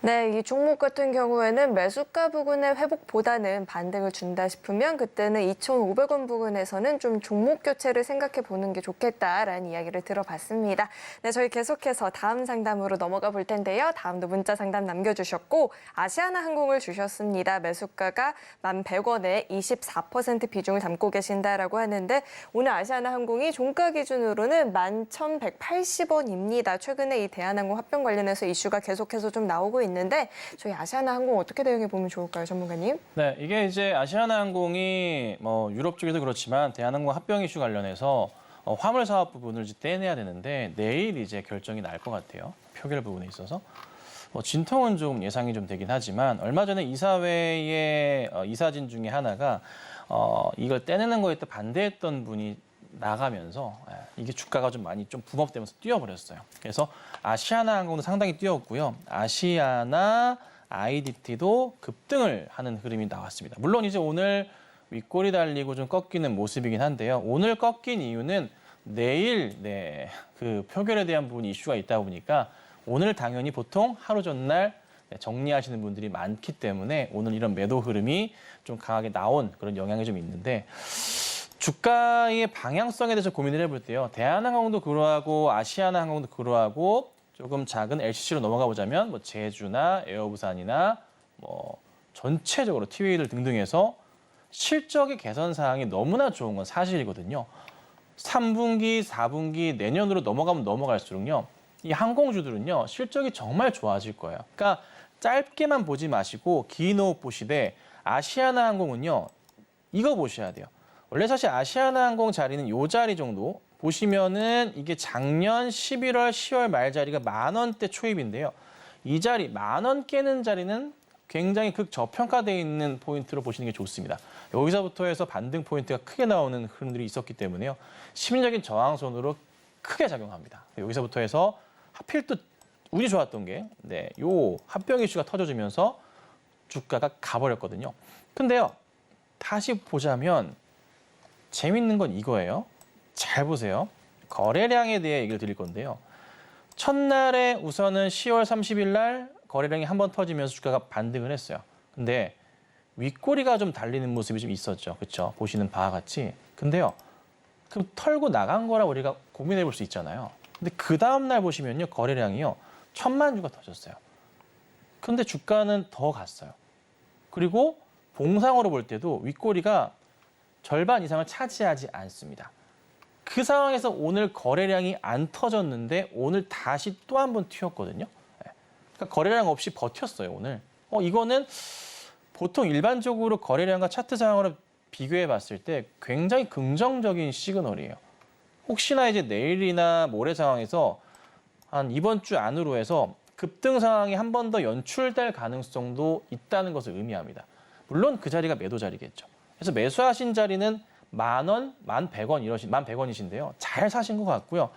네, 이 종목 같은 경우에는 매수가 부근의 회복보다는 반등을 준다 싶으면 그때는 2,500원 부근에서는 좀 종목 교체를 생각해 보는 게 좋겠다라는 이야기를 들어봤습니다. 네, 저희 계속해서 다음 상담으로 넘어가 볼 텐데요. 다음도 문자 상담 남겨주셨고 아시아나항공을 주셨습니다. 매수가가 1,100원에 24% 비중을 담고 계신다라고 하는데 오늘 아시아나항공이 종가 기준으로는 11,180원입니다. 최근에 이 대한항공 합병 관련해서 이슈가 계속해서 좀 나오고 있는데 저희 아시아나항공 어떻게 대응해 보면 좋을까요, 전문가님? 네, 이게 이제 아시아나항공이 뭐 유럽 쪽에도 그렇지만 대한항공 합병 이슈 관련해서 화물 사업 부분을 이제 떼내야 되는데 내일 이제 결정이 날 것 같아요. 표결 부분에 있어서. 진통은 좀 예상이 좀 되긴 하지만 얼마 전에 이사회의 이사진 중에 하나가 이걸 떼내는 거에 또 반대했던 분이 나가면서 이게 주가가 좀 많이 좀 붐업되면서 뛰어버렸어요. 그래서 아시아나 항공도 상당히 뛰었고요. 아시아나 IDT도 급등을 하는 흐름이 나왔습니다. 물론 이제 오늘 윗골이 달리고 좀 꺾이는 모습이긴 한데요. 오늘 꺾인 이유는 내일 그 표결에 대한 부분이 이슈가 있다 보니까 오늘 당연히 보통 하루 전날 정리하시는 분들이 많기 때문에 오늘 이런 매도 흐름이 좀 강하게 나온 그런 영향이 좀 있는데 주가의 방향성에 대해서 고민을 해볼 때요. 대한항공도 그러하고 아시아나 항공도 그러하고 조금 작은 LCC로 넘어가 보자면 뭐 제주나 에어부산이나 뭐 전체적으로 티웨이들 등등해서 실적의 개선 사항이 너무나 좋은 건 사실이거든요. 3분기, 4분기 내년으로 넘어가면 넘어갈수록요. 이 항공주들은요. 실적이 정말 좋아질 거예요. 그러니까 짧게만 보지 마시고 긴 호흡 보시되 아시아나 항공은요. 이거 보셔야 돼요. 원래 사실 아시아나 항공 자리는 이 자리 정도 보시면은 이게 작년 11월, 10월 말 자리가 10,000원대 초입인데요. 이 자리 10,000원 깨는 자리는 굉장히 극저평가되어 있는 포인트로 보시는 게 좋습니다. 여기서부터 해서 반등 포인트가 크게 나오는 흐름들이 있었기 때문에요. 심리적인 저항선으로 크게 작용합니다. 여기서부터 해서 하필 또 운이 좋았던 게 요 합병 이슈가 터져지면서 주가가 가버렸거든요. 근데요. 다시 보자면 재밌는 건 이거예요. 잘 보세요. 거래량에 대해 얘기를 드릴 건데요. 첫날에 우선은 10월 30일 날 거래량이 한번 터지면서 주가가 반등을 했어요. 근데 윗꼬리가 좀 달리는 모습이 좀 있었죠. 그렇죠? 보시는 바와 같이. 근데요. 그럼 털고 나간 거라고 우리가 고민해 볼 수 있잖아요. 근데 그 다음 날 보시면요. 거래량이요. 1,000만 주가 터졌어요. 근데 주가는 더 갔어요. 그리고 봉상으로 볼 때도 윗꼬리가 절반 이상을 차지하지 않습니다. 그 상황에서 오늘 거래량이 안 터졌는데 오늘 다시 또 한 번 튀었거든요. 그러니까 거래량 없이 버텼어요, 오늘. 이거는 보통 일반적으로 거래량과 차트 상황으로 비교해 봤을 때 굉장히 긍정적인 시그널이에요. 혹시나 이제 내일이나 모레 상황에서 한 이번 주 안으로 해서 급등 상황이 한 번 더 연출될 가능성도 있다는 것을 의미합니다. 물론 그 자리가 매도 자리겠죠. 그래서 매수하신 자리는 10,000원, 11,100원이신데요. 잘 사신 것 같고요.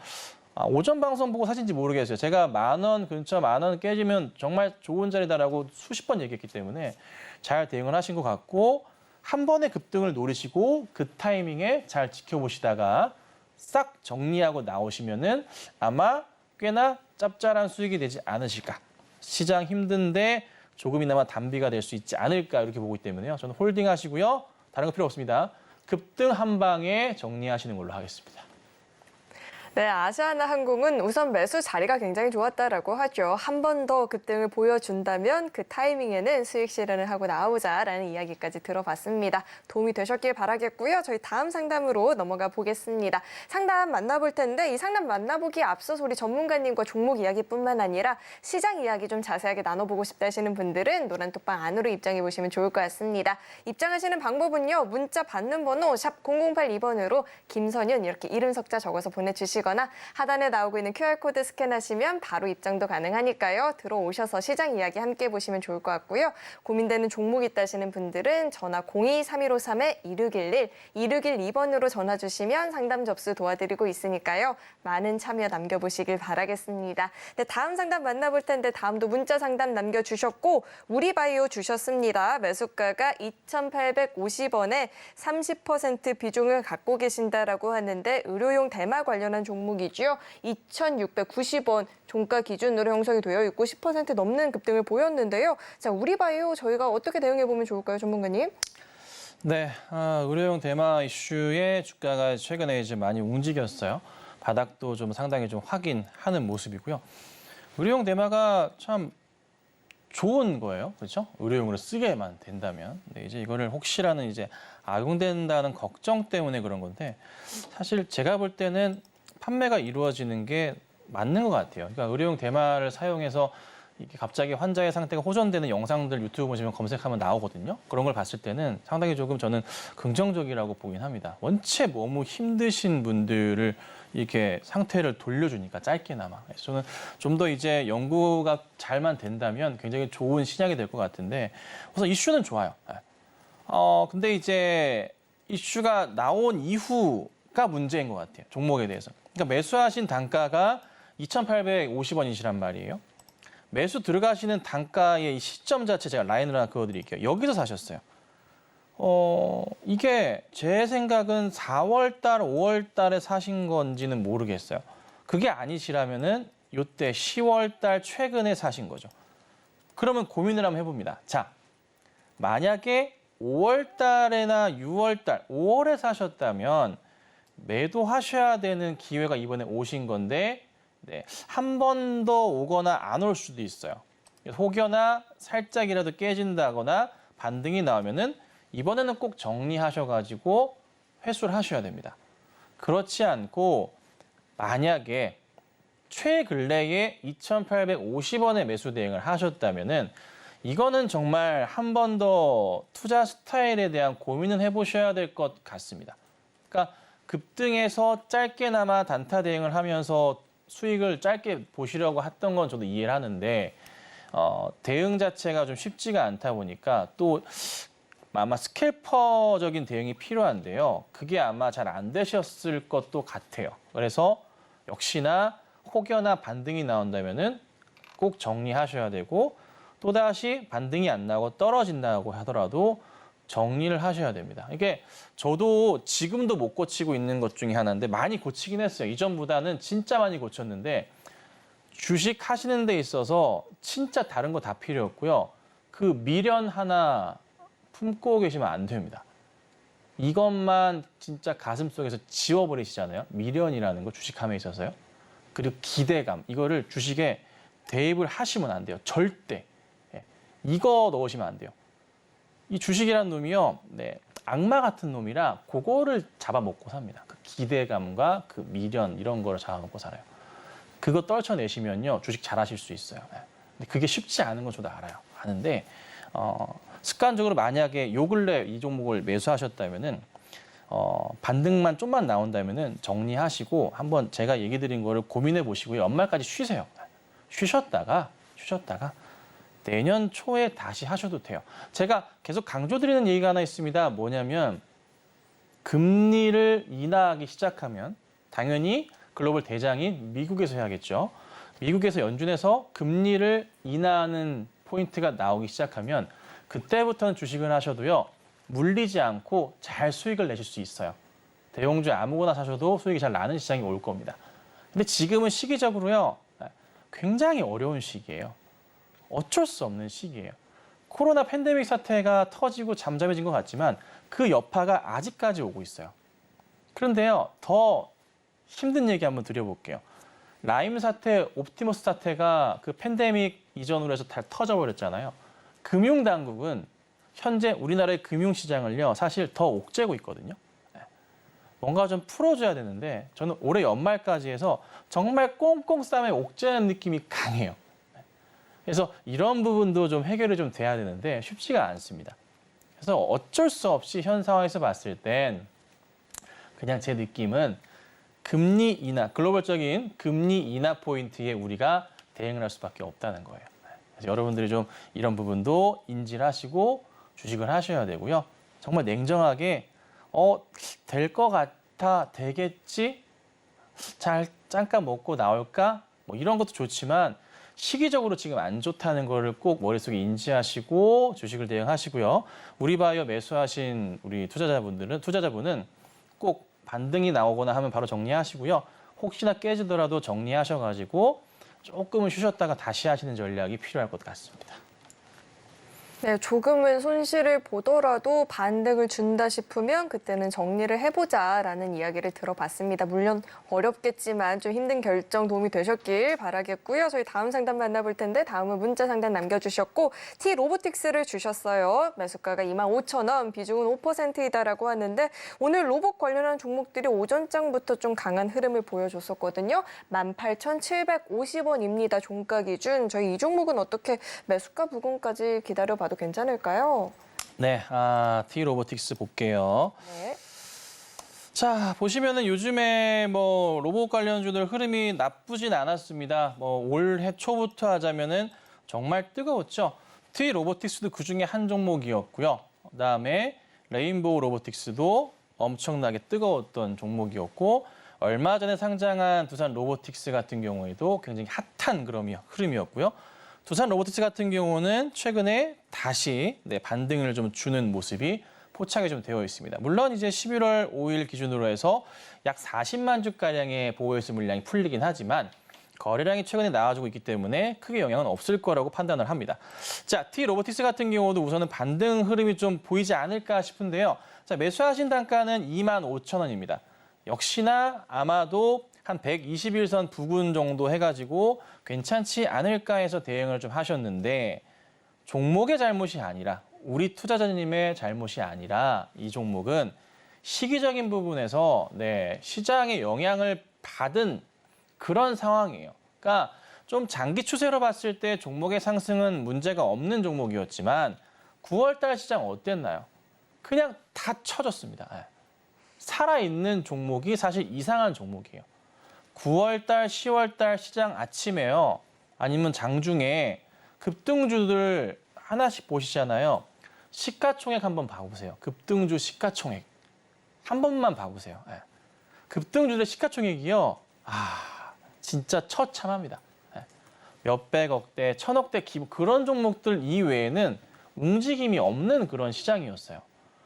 오전 방송 보고 사신지 모르겠어요. 제가 10,000원 근처 10,000원 깨지면 정말 좋은 자리다라고 수십 번 얘기했기 때문에 잘 대응을 하신 것 같고 한 번의 급등을 노리시고 그 타이밍에 잘 지켜보시다가 싹 정리하고 나오시면은 아마 꽤나 짭짤한 수익이 되지 않으실까. 시장 힘든데 조금이나마 단비가 될 수 있지 않을까 이렇게 보기 때문에요. 저는 홀딩 하시고요. 다른 거 필요 없습니다. 급등 한 방에 정리하시는 걸로 하겠습니다. 네, 아시아나 항공은 우선 매수 자리가 굉장히 좋았다라고 하죠. 한 번 더 급등을 보여준다면 그 타이밍에는 수익 실현을 하고 나오자라는 이야기까지 들어봤습니다. 도움이 되셨길 바라겠고요. 저희 다음 상담으로 넘어가 보겠습니다. 상담 만나볼 텐데 이 상담 만나보기에 앞서서 우리 전문가님과 종목 이야기뿐만 아니라 시장 이야기 좀 자세하게 나눠보고 싶다 하시는 분들은 노란톡방 안으로 입장해 보시면 좋을 것 같습니다. 입장하시는 방법은요. 문자 받는 번호 샵 0082번으로 김선윤 이렇게 이름 석자 적어서 보내주시고 거나 하단에 나오고 있는 QR코드 스캔하시면 바로 입장도 가능하니까요. 들어오셔서 시장 이야기 함께 보시면 좋을 것 같고요. 고민되는 종목 있다시는 분들은 전화 02-3153-2611, 2612번으로 전화 주시면 상담 접수 도와드리고 있으니까요. 많은 참여 남겨보시길 바라겠습니다. 네, 다음 상담 만나볼 텐데 다음도 문자 상담 남겨주셨고 우리바이오 주셨습니다. 매수가가 2,850원에 30% 비중을 갖고 계신다라고 하는데 의료용 대마 관련한 종목이죠. 2,690원 종가 기준으로 형성이 되어 있고 10% 넘는 급등을 보였는데요. 자, 우리바이오 저희가 어떻게 대응해 보면 좋을까요, 전문가님? 네, 의료용 대마 이슈에 주가가 최근에 이제 많이 움직였어요. 바닥도 좀 상당히 좀 확인하는 모습이고요. 의료용 대마가 참 좋은 거예요, 그렇죠? 의료용으로 쓰게만 된다면. 근데 이제 이거를 혹시라는 이제 악용된다는 걱정 때문에 그런 건데 사실 제가 볼 때는 판매가 이루어지는 게 맞는 것 같아요. 그러니까 의료용 대마를 사용해서 이게 갑자기 환자의 상태가 호전되는 영상들 유튜브 보시면 검색하면 나오거든요. 그런 걸 봤을 때는 상당히 조금 저는 긍정적이라고 보긴 합니다. 원체 너무 힘드신 분들을 이렇게 상태를 돌려주니까 짧게나마. 그래서 저는 좀 더 이제 연구가 잘만 된다면 굉장히 좋은 시장이 될 것 같은데 우선 이슈는 좋아요. 근데 이제 이슈가 나온 이후가 문제인 것 같아요. 종목에 대해서. 그러니까 매수하신 단가가 2,850원이시란 말이에요. 매수 들어가시는 단가의 이 시점 자체 제가 라인으로 하나 그어드릴게요. 여기서 사셨어요. 이게 제 생각은 4월 달, 5월 달에 사신 건지는 모르겠어요. 그게 아니시라면은 이때 10월 달 최근에 사신 거죠. 그러면 고민을 한번 해봅니다. 자, 만약에 5월 달에나 6월 달, 5월에 사셨다면 매도하셔야 되는 기회가 이번에 오신 건데 네, 한 번 더 오거나 안 올 수도 있어요. 혹여나 살짝이라도 깨진다거나 반등이 나오면은 이번에는 꼭 정리하셔가지고 회수를 하셔야 됩니다. 그렇지 않고 만약에 최근래에 2,850원에 매수 대응을 하셨다면은 이거는 정말 한 번 더 투자 스타일에 대한 고민은 해보셔야 될 것 같습니다. 그러니까 급등해서 짧게나마 단타 대응을 하면서 수익을 짧게 보시려고 했던 건 저도 이해를 하는데 대응 자체가 좀 쉽지가 않다 보니까 또 아마 스캘퍼적인 대응이 필요한데요. 그게 아마 잘 안 되셨을 것도 같아요. 그래서 역시나 혹여나 반등이 나온다면은 꼭 정리하셔야 되고 또다시 반등이 안 나고 떨어진다고 하더라도 정리를 하셔야 됩니다. 이게 저도 지금도 못 고치고 있는 것 중에 하나인데 많이 고치긴 했어요. 이전보다는 진짜 많이 고쳤는데 주식 하시는 데 있어서 진짜 다른 거 다 필요 없고요. 그 미련 하나 품고 계시면 안 됩니다. 이것만 진짜 가슴속에서 지워버리시잖아요. 미련이라는 거 주식함에 있어서요. 그리고 기대감, 이거를 주식에 대입을 하시면 안 돼요. 절대. 이거 넣으시면 안 돼요. 이 주식이라는 놈이요, 네, 악마 같은 놈이라 그거를 잡아먹고 삽니다. 그 기대감과 그 미련 이런 거를 잡아먹고 살아요. 그거 떨쳐내시면요, 주식 잘하실 수 있어요. 근데 그게 쉽지 않은 건 저도 알아요. 아는데 습관적으로 만약에 요 근래 이 종목을 매수하셨다면은 반등만 좀만 나온다면은 정리하시고 한번 제가 얘기 드린 거를 고민해 보시고요. 연말까지 쉬세요. 쉬셨다가 내년 초에 다시 하셔도 돼요. 제가 계속 강조드리는 얘기가 하나 있습니다. 뭐냐면 금리를 인하하기 시작하면 당연히 글로벌 대장인 미국에서 해야겠죠. 미국에서 연준에서 금리를 인하하는 포인트가 나오기 시작하면 그때부터는 주식을 하셔도요. 물리지 않고 잘 수익을 내실 수 있어요. 대형주 아무거나 사셔도 수익이 잘 나는 시장이 올 겁니다. 근데 지금은 시기적으로요. 굉장히 어려운 시기예요. 어쩔 수 없는 시기예요. 코로나 팬데믹 사태가 터지고 잠잠해진 것 같지만 그 여파가 아직까지 오고 있어요. 그런데요, 더 힘든 얘기 한번 드려볼게요. 라임 사태, 옵티머스 사태가 그 팬데믹 이전으로 해서 다 터져버렸잖아요. 금융당국은 현재 우리나라의 금융시장을요, 사실 더 옥죄고 있거든요. 뭔가 좀 풀어줘야 되는데 저는 올해 연말까지 해서 정말 꽁꽁 싸매 옥죄는 느낌이 강해요. 그래서 이런 부분도 좀 해결이 좀 돼야 되는데 쉽지가 않습니다. 그래서 어쩔 수 없이 현 상황에서 봤을 땐 그냥 제 느낌은 금리 인하, 글로벌적인 금리 인하 포인트에 우리가 대응을 할 수밖에 없다는 거예요. 그래서 여러분들이 좀 이런 부분도 인지를 하시고 주식을 하셔야 되고요. 정말 냉정하게 될 것 같아, 되겠지? 잘 잠깐 먹고 나올까? 뭐 이런 것도 좋지만 시기적으로 지금 안 좋다는 거를 꼭 머릿속에 인지하시고 주식을 대응하시고요. 우리바이오 매수하신 우리 투자자분은 꼭 반등이 나오거나 하면 바로 정리하시고요. 혹시나 깨지더라도 정리하셔가지고 조금은 쉬셨다가 다시 하시는 전략이 필요할 것 같습니다. 네, 조금은 손실을 보더라도 반등을 준다 싶으면 그때는 정리를 해보자라는 이야기를 들어봤습니다. 물론 어렵겠지만 좀 힘든 결정 도움이 되셨길 바라겠고요. 저희 다음 상담 만나볼 텐데 다음은 문자 상담 남겨주셨고 T-로보틱스를 주셨어요. 매수가가 25,000원, 비중은 5%이다라고 하는데 오늘 로봇 관련한 종목들이 오전장부터 좀 강한 흐름을 보여줬었거든요. 18,750원입니다. 종가 기준. 저희 이 종목은 어떻게 매수가 부근까지 기다려봐도 괜찮을까요? 네, T-로보틱스 볼게요. 네. 자, 보시면은 요즘에 뭐 로봇 관련주들 흐름이 나쁘진 않았습니다. 뭐 올해 초부터 하자면은 정말 뜨거웠죠. T-로보틱스도 그 중에 한 종목이었고요. 그다음에 레인보우 로보틱스도 엄청나게 뜨거웠던 종목이었고 얼마 전에 상장한 두산 로보틱스 같은 경우에도 굉장히 핫한 흐름이었고요. 두산 로보틱스 같은 경우는 최근에 다시 반등을 좀 주는 모습이 포착이 좀 되어 있습니다. 물론 이제 11월 5일 기준으로 해서 약 40만 주가량의 보호해수 물량이 풀리긴 하지만 거래량이 최근에 나와주고 있기 때문에 크게 영향은 없을 거라고 판단을 합니다. 자, T 로보틱스 같은 경우도 우선은 반등 흐름이 좀 보이지 않을까 싶은데요. 자, 매수하신 단가는 25,000원입니다. 역시나 아마도 한 121선 부근 정도 해가지고 괜찮지 않을까 해서 대응을 좀 하셨는데 종목의 잘못이 아니라 우리 투자자님의 잘못이 아니라 이 종목은 시기적인 부분에서 시장의 영향을 받은 그런 상황이에요. 그러니까 좀 장기 추세로 봤을 때 종목의 상승은 문제가 없는 종목이었지만 9월 달 시장 어땠나요? 그냥 다 쳐졌습니다. 살아있는 종목이 사실 이상한 종목이에요. 9월 달, 10월 달 시장 아침에요. 아니면 장중에 급등주들 하나씩 보시잖아요. 시가총액 한번 봐보세요. 급등주 시가총액. 한 번만 봐보세요. 급등주들 시가총액이요. 진짜 처참합니다. 몇백억대, 천억대 기부 그런 종목들 이외에는 움직임이 없는 그런 시장이었어요.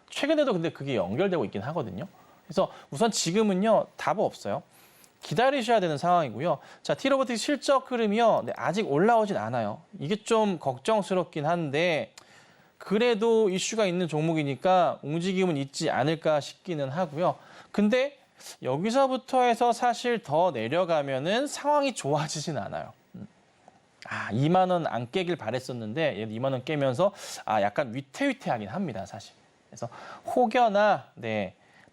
최근에도 근데 그게 연결되고 있긴 하거든요. 그래서 우선 지금은요, 답은 없어요. 기다리셔야 되는 상황이고요. 자, T로보틱스 실적 흐름이요. 아직 올라오진 않아요. 이게 좀 걱정스럽긴 한데 그래도 이슈가 있는 종목이니까 움직임은 있지 않을까 싶기는 하고요. 근데 여기서부터 해서 사실 더 내려가면은 상황이 좋아지진 않아요. 2만 원 안 깨길 바랬었는데 얘도 2만 원 깨면서 약간 위태위태하긴 합니다, 사실. 그래서 혹여나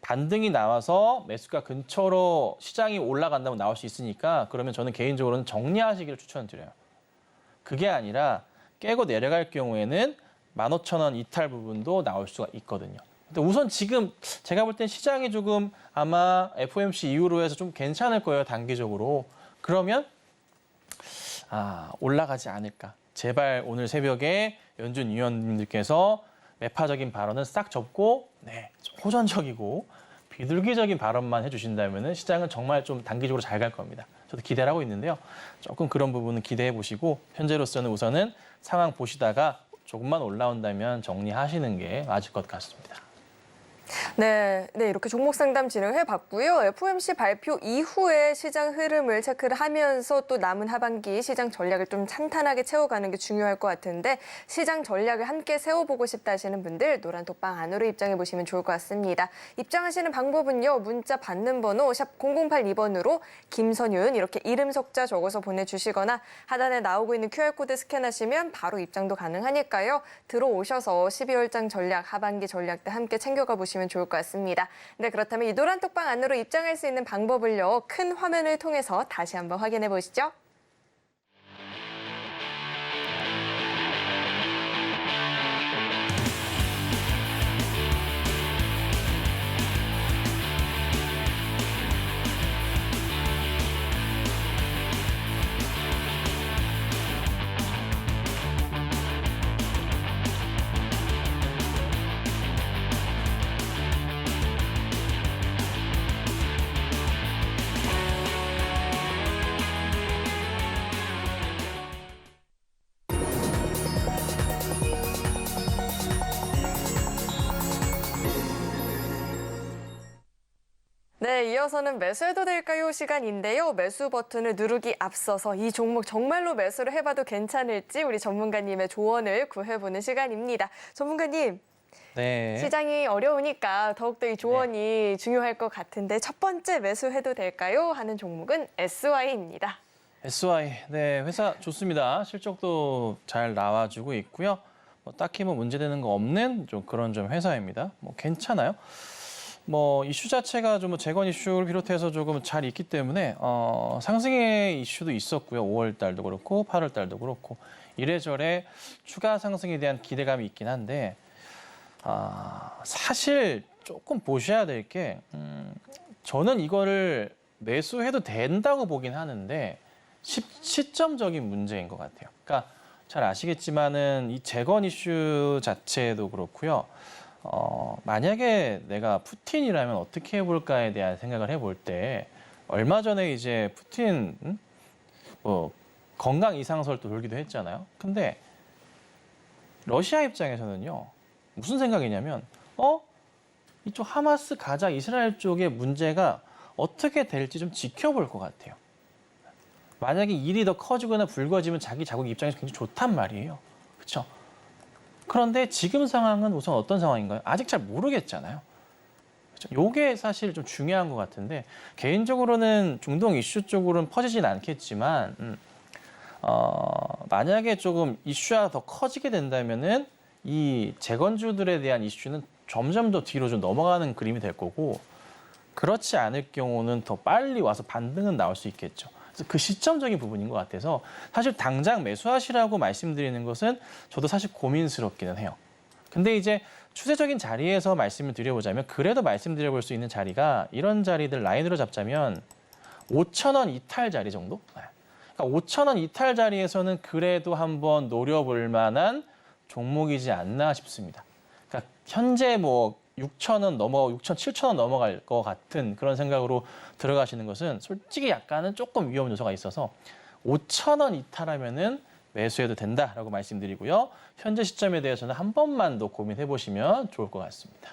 반등이 나와서 매수가 근처로 시장이 올라간다면 나올 수 있으니까 그러면 저는 개인적으로는 정리하시기를 추천드려요. 그게 아니라 깨고 내려갈 경우에는 15,000원 이탈 부분도 나올 수가 있거든요. 근데 우선 지금 제가 볼 땐 시장이 조금 아마 FOMC 이후로 해서 좀 괜찮을 거예요, 단기적으로. 그러면 올라가지 않을까. 제발 오늘 새벽에 연준 위원님들께서 매파적인 발언은 싹 접고 호전적이고 비둘기적인 발언만 해주신다면 시장은 정말 좀 단기적으로 잘 갈 겁니다. 저도 기대를 하고 있는데요. 조금 그런 부분은 기대해 보시고 현재로서는 우선은 상황 보시다가 조금만 올라온다면 정리하시는 게 맞을 것 같습니다. 네, 이렇게 종목 상담 진행해 봤고요. FOMC 발표 이후에 시장 흐름을 체크를 하면서 또 남은 하반기 시장 전략을 좀 탄탄하게 채워가는 게 중요할 것 같은데 시장 전략을 함께 세워보고 싶다 하시는 분들 노란 톡방 안으로 입장해 보시면 좋을 것 같습니다. 입장하시는 방법은요. 문자 받는 번호 샵 0082번으로 김선윤 이렇게 이름 석자 적어서 보내주시거나 하단에 나오고 있는 QR코드 스캔하시면 바로 입장도 가능하니까요. 들어오셔서 12월장 전략, 하반기 전략 때 함께 챙겨가 보시면 좋을 것 같습니다. 네, 그렇다면 이 노란 톡방 안으로 입장할 수 있는 방법을요. 큰 화면을 통해서 다시 한번 확인해 보시죠. 네, 이어서는 매수해도 될까요? 시간인데요. 매수 버튼을 누르기 앞서서 이 종목 정말로 매수를 해봐도 괜찮을지 우리 전문가님의 조언을 구해보는 시간입니다. 전문가님, 시장이 어려우니까 더욱더 이 조언이 중요할 것 같은데 첫 번째 매수해도 될까요? 하는 종목은 SY입니다. SY, 회사 좋습니다. 실적도 잘 나와주고 있고요. 딱히 문제되는 거 없는 그런 회사입니다. 괜찮아요. 이슈 자체가 좀 재건 이슈를 비롯해서 조금 잘 있기 때문에 상승의 이슈도 있었고요. 5월 달도 그렇고 8월 달도 그렇고 이래저래 추가 상승에 대한 기대감이 있긴 한데 사실 조금 보셔야 될 게 저는 이거를 매수해도 된다고 보긴 하는데 시점적인 문제인 것 같아요. 그러니까 잘 아시겠지만은 이 재건 이슈 자체도 그렇고요. 만약에 내가 푸틴이라면 어떻게 해볼까에 대한 생각을 해볼 때 얼마 전에 이제 푸틴 뭐 건강 이상설도 돌기도 했잖아요. 근데 러시아 입장에서는요. 무슨 생각이냐면 이쪽 하마스, 가자, 이스라엘 쪽의 문제가 어떻게 될지 좀 지켜볼 것 같아요. 만약에 일이 더 커지거나 불거지면 자기 자국 입장에서 굉장히 좋단 말이에요. 그렇죠? 그런데 지금 상황은 우선 어떤 상황인가요? 아직 잘 모르겠잖아요. 그렇죠? 요게 사실 좀 중요한 것 같은데 개인적으로는 중동 이슈 쪽으로는 퍼지진 않겠지만 만약에 조금 이슈가 더 커지게 된다면은 이 재건주들에 대한 이슈는 점점 더 뒤로 좀 넘어가는 그림이 될 거고 그렇지 않을 경우는 더 빨리 와서 반등은 나올 수 있겠죠. 그래서 그 시점적인 부분인 것 같아서 사실 당장 매수하시라고 말씀드리는 것은 저도 사실 고민스럽기는 해요. 근데 이제 추세적인 자리에서 말씀을 드려보자면 그래도 말씀드려볼 수 있는 자리가 이런 자리들 라인으로 잡자면 5,000원 이탈 자리 정도? 그러니까 5,000원 이탈 자리에서는 그래도 한번 노려볼 만한 종목이지 않나 싶습니다. 그러니까 현재 뭐 6,000원 넘어 6,000, 7,000원 넘어갈 것 같은 그런 생각으로 들어가시는 것은 솔직히 약간은 조금 위험 요소가 있어서 5,000원 이탈하면은 매수해도 된다라고 말씀드리고요. 현재 시점에 대해서는 한 번만 더 고민해 보시면 좋을 것 같습니다.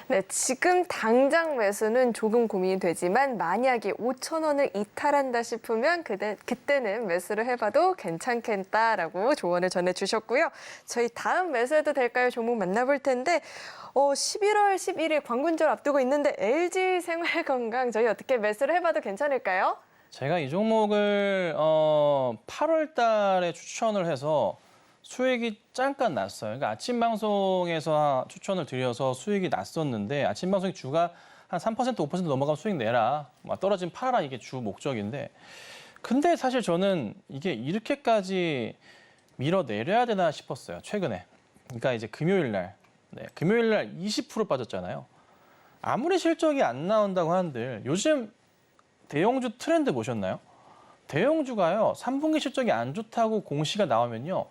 네, 지금 당장 매수는 조금 고민이 되지만 만약에 5,000원을 이탈한다 싶으면 그때는 매수를 해봐도 괜찮겠다라고 조언을 전해주셨고요. 저희 다음 매수해도 될까요? 종목 만나볼 텐데 11월 11일 광군절 앞두고 있는데 LG생활건강 저희 어떻게 매수를 해봐도 괜찮을까요? 제가 이 종목을 8월 달에 추천을 해서 수익이 잠깐 났어요. 그러니까 아침 방송에서 추천을 드려서 수익이 났었는데 아침 방송 주가 한 3%, 5% 넘어가면 수익 내라. 떨어지면 팔아라 이게 주 목적인데 근데 사실 저는 이게 이렇게까지 밀어내려야 되나 싶었어요. 최근에. 그러니까 이제 금요일 날. 금요일 날 20% 빠졌잖아요. 아무리 실적이 안 나온다고 한들 요즘 대형주 트렌드 보셨나요? 대형주가요. 3분기 실적이 안 좋다고 공시가 나오면요.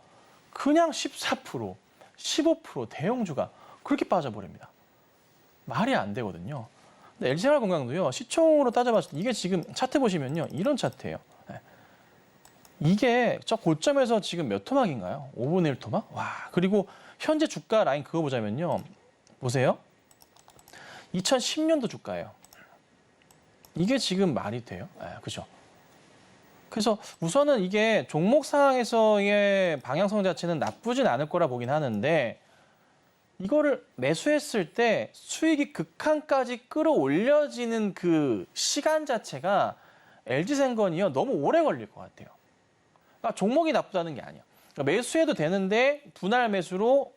그냥 14%, 15% 대형주가 그렇게 빠져버립니다. 말이 안 되거든요. 근데 LG생활건강도요. 시총으로 따져봤을 때 이게 지금 차트 보시면요. 이런 차트예요. 이게 저 고점에서 지금 몇 토막인가요? 5분의 1 토막? 와, 그리고 현재 주가 라인 그거 보자면요. 보세요. 2010년도 주가예요. 이게 지금 말이 돼요? 그죠? 그래서 우선은 이게 종목 상황에서의 방향성 자체는 나쁘진 않을 거라 보긴 하는데 이거를 매수했을 때 수익이 극한까지 끌어올려지는 그 시간 자체가 LG생건이요. 너무 오래 걸릴 것 같아요. 그러니까 종목이 나쁘다는 게 아니야. 그러니까 매수해도 되는데 분할 매수로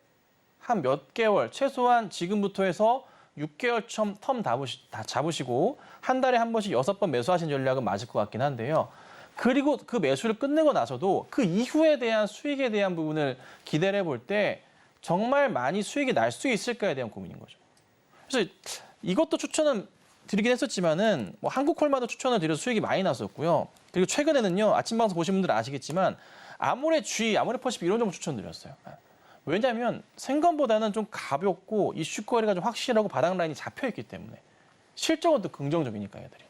한 몇 개월, 최소한 지금부터 해서 6개월 텀 다 잡으시고 한 달에 한 번씩 6번 매수하신 전략은 맞을 것 같긴 한데요. 그리고 그 매수를 끝내고 나서도 그 이후에 대한 수익에 대한 부분을 기대를 해볼 때 정말 많이 수익이 날 수 있을까에 대한 고민인 거죠. 그래서 이것도 추천은 드리긴 했었지만은 뭐 한국콜마도 추천을 드려서 수익이 많이 났었고요. 그리고 최근에는요. 아침 방송 보신 분들은 아시겠지만 아모레퍼시픽 이런 종목 추천드렸어요. 왜냐하면 생각보다는 좀 가볍고 이슈거리가 좀 확실하고 바닥 라인이 잡혀 있기 때문에 실적은 또 긍정적이니까 얘들이.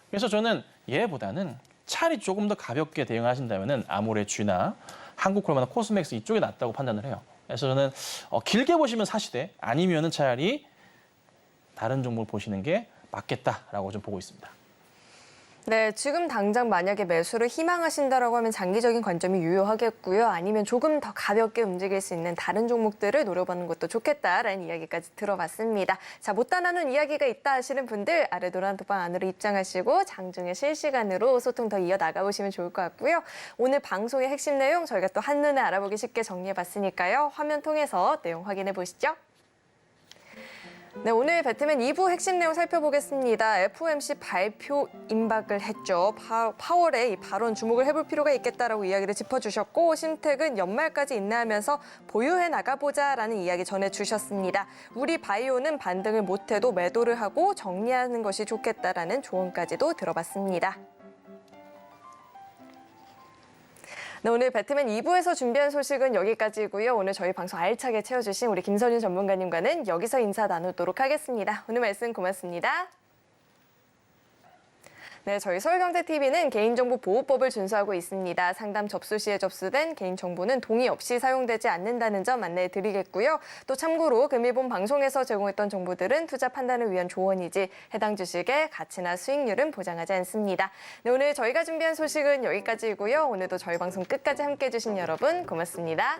그래서 저는 얘보다는 차라리 조금 더 가볍게 대응하신다면은 아모레 한국콜마나 코스맥스 이쪽에 낫다고 판단을 해요. 그래서 저는 길게 보시면 사시되 아니면은 차라리 다른 종목을 보시는 게 맞겠다라고 좀 보고 있습니다. 네, 지금 당장 만약에 매수를 희망하신다라고 하면 장기적인 관점이 유효하겠고요. 아니면 조금 더 가볍게 움직일 수 있는 다른 종목들을 노려보는 것도 좋겠다라는 이야기까지 들어봤습니다. 자, 못다 나눈 이야기가 있다 하시는 분들 아래 노란 톡방 안으로 입장하시고 장중에 실시간으로 소통 더 이어나가보시면 좋을 것 같고요. 오늘 방송의 핵심 내용 저희가 또 한눈에 알아보기 쉽게 정리해봤으니까요. 화면 통해서 내용 확인해 보시죠. 네, 오늘 배트맨 2부 핵심 내용 살펴보겠습니다. FOMC 발표 임박을 했죠. 파월에 이 발언 주목을 해볼 필요가 있겠다라고 이야기를 짚어주셨고 심택은 연말까지 인내하면서 보유해 나가보자라는 이야기 전해주셨습니다. 우리 바이오는 반등을 못해도 매도를 하고 정리하는 것이 좋겠다라는 조언까지도 들어봤습니다. 네, 오늘 배트맨 2부에서 준비한 소식은 여기까지고요. 오늘 저희 방송 알차게 채워주신 우리 김선윤 전문가님과는 여기서 인사 나누도록 하겠습니다. 오늘 말씀 고맙습니다. 네, 저희 서울경제TV는 개인정보보호법을 준수하고 있습니다. 상담 접수 시에 접수된 개인정보는 동의 없이 사용되지 않는다는 점 안내해 드리겠고요. 또 참고로 금일본 방송에서 제공했던 정보들은 투자 판단을 위한 조언이지 해당 주식의 가치나 수익률은 보장하지 않습니다. 네, 오늘 저희가 준비한 소식은 여기까지이고요. 오늘도 저희 방송 끝까지 함께해 주신 여러분 고맙습니다.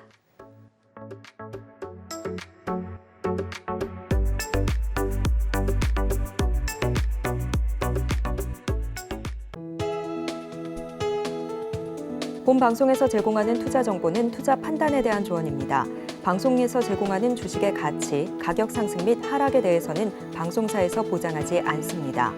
본 방송에서 제공하는 투자 정보는 투자 판단에 대한 조언입니다. 방송에서 제공하는 주식의 가치, 가격 상승 및 하락에 대해서는 방송사에서 보장하지 않습니다.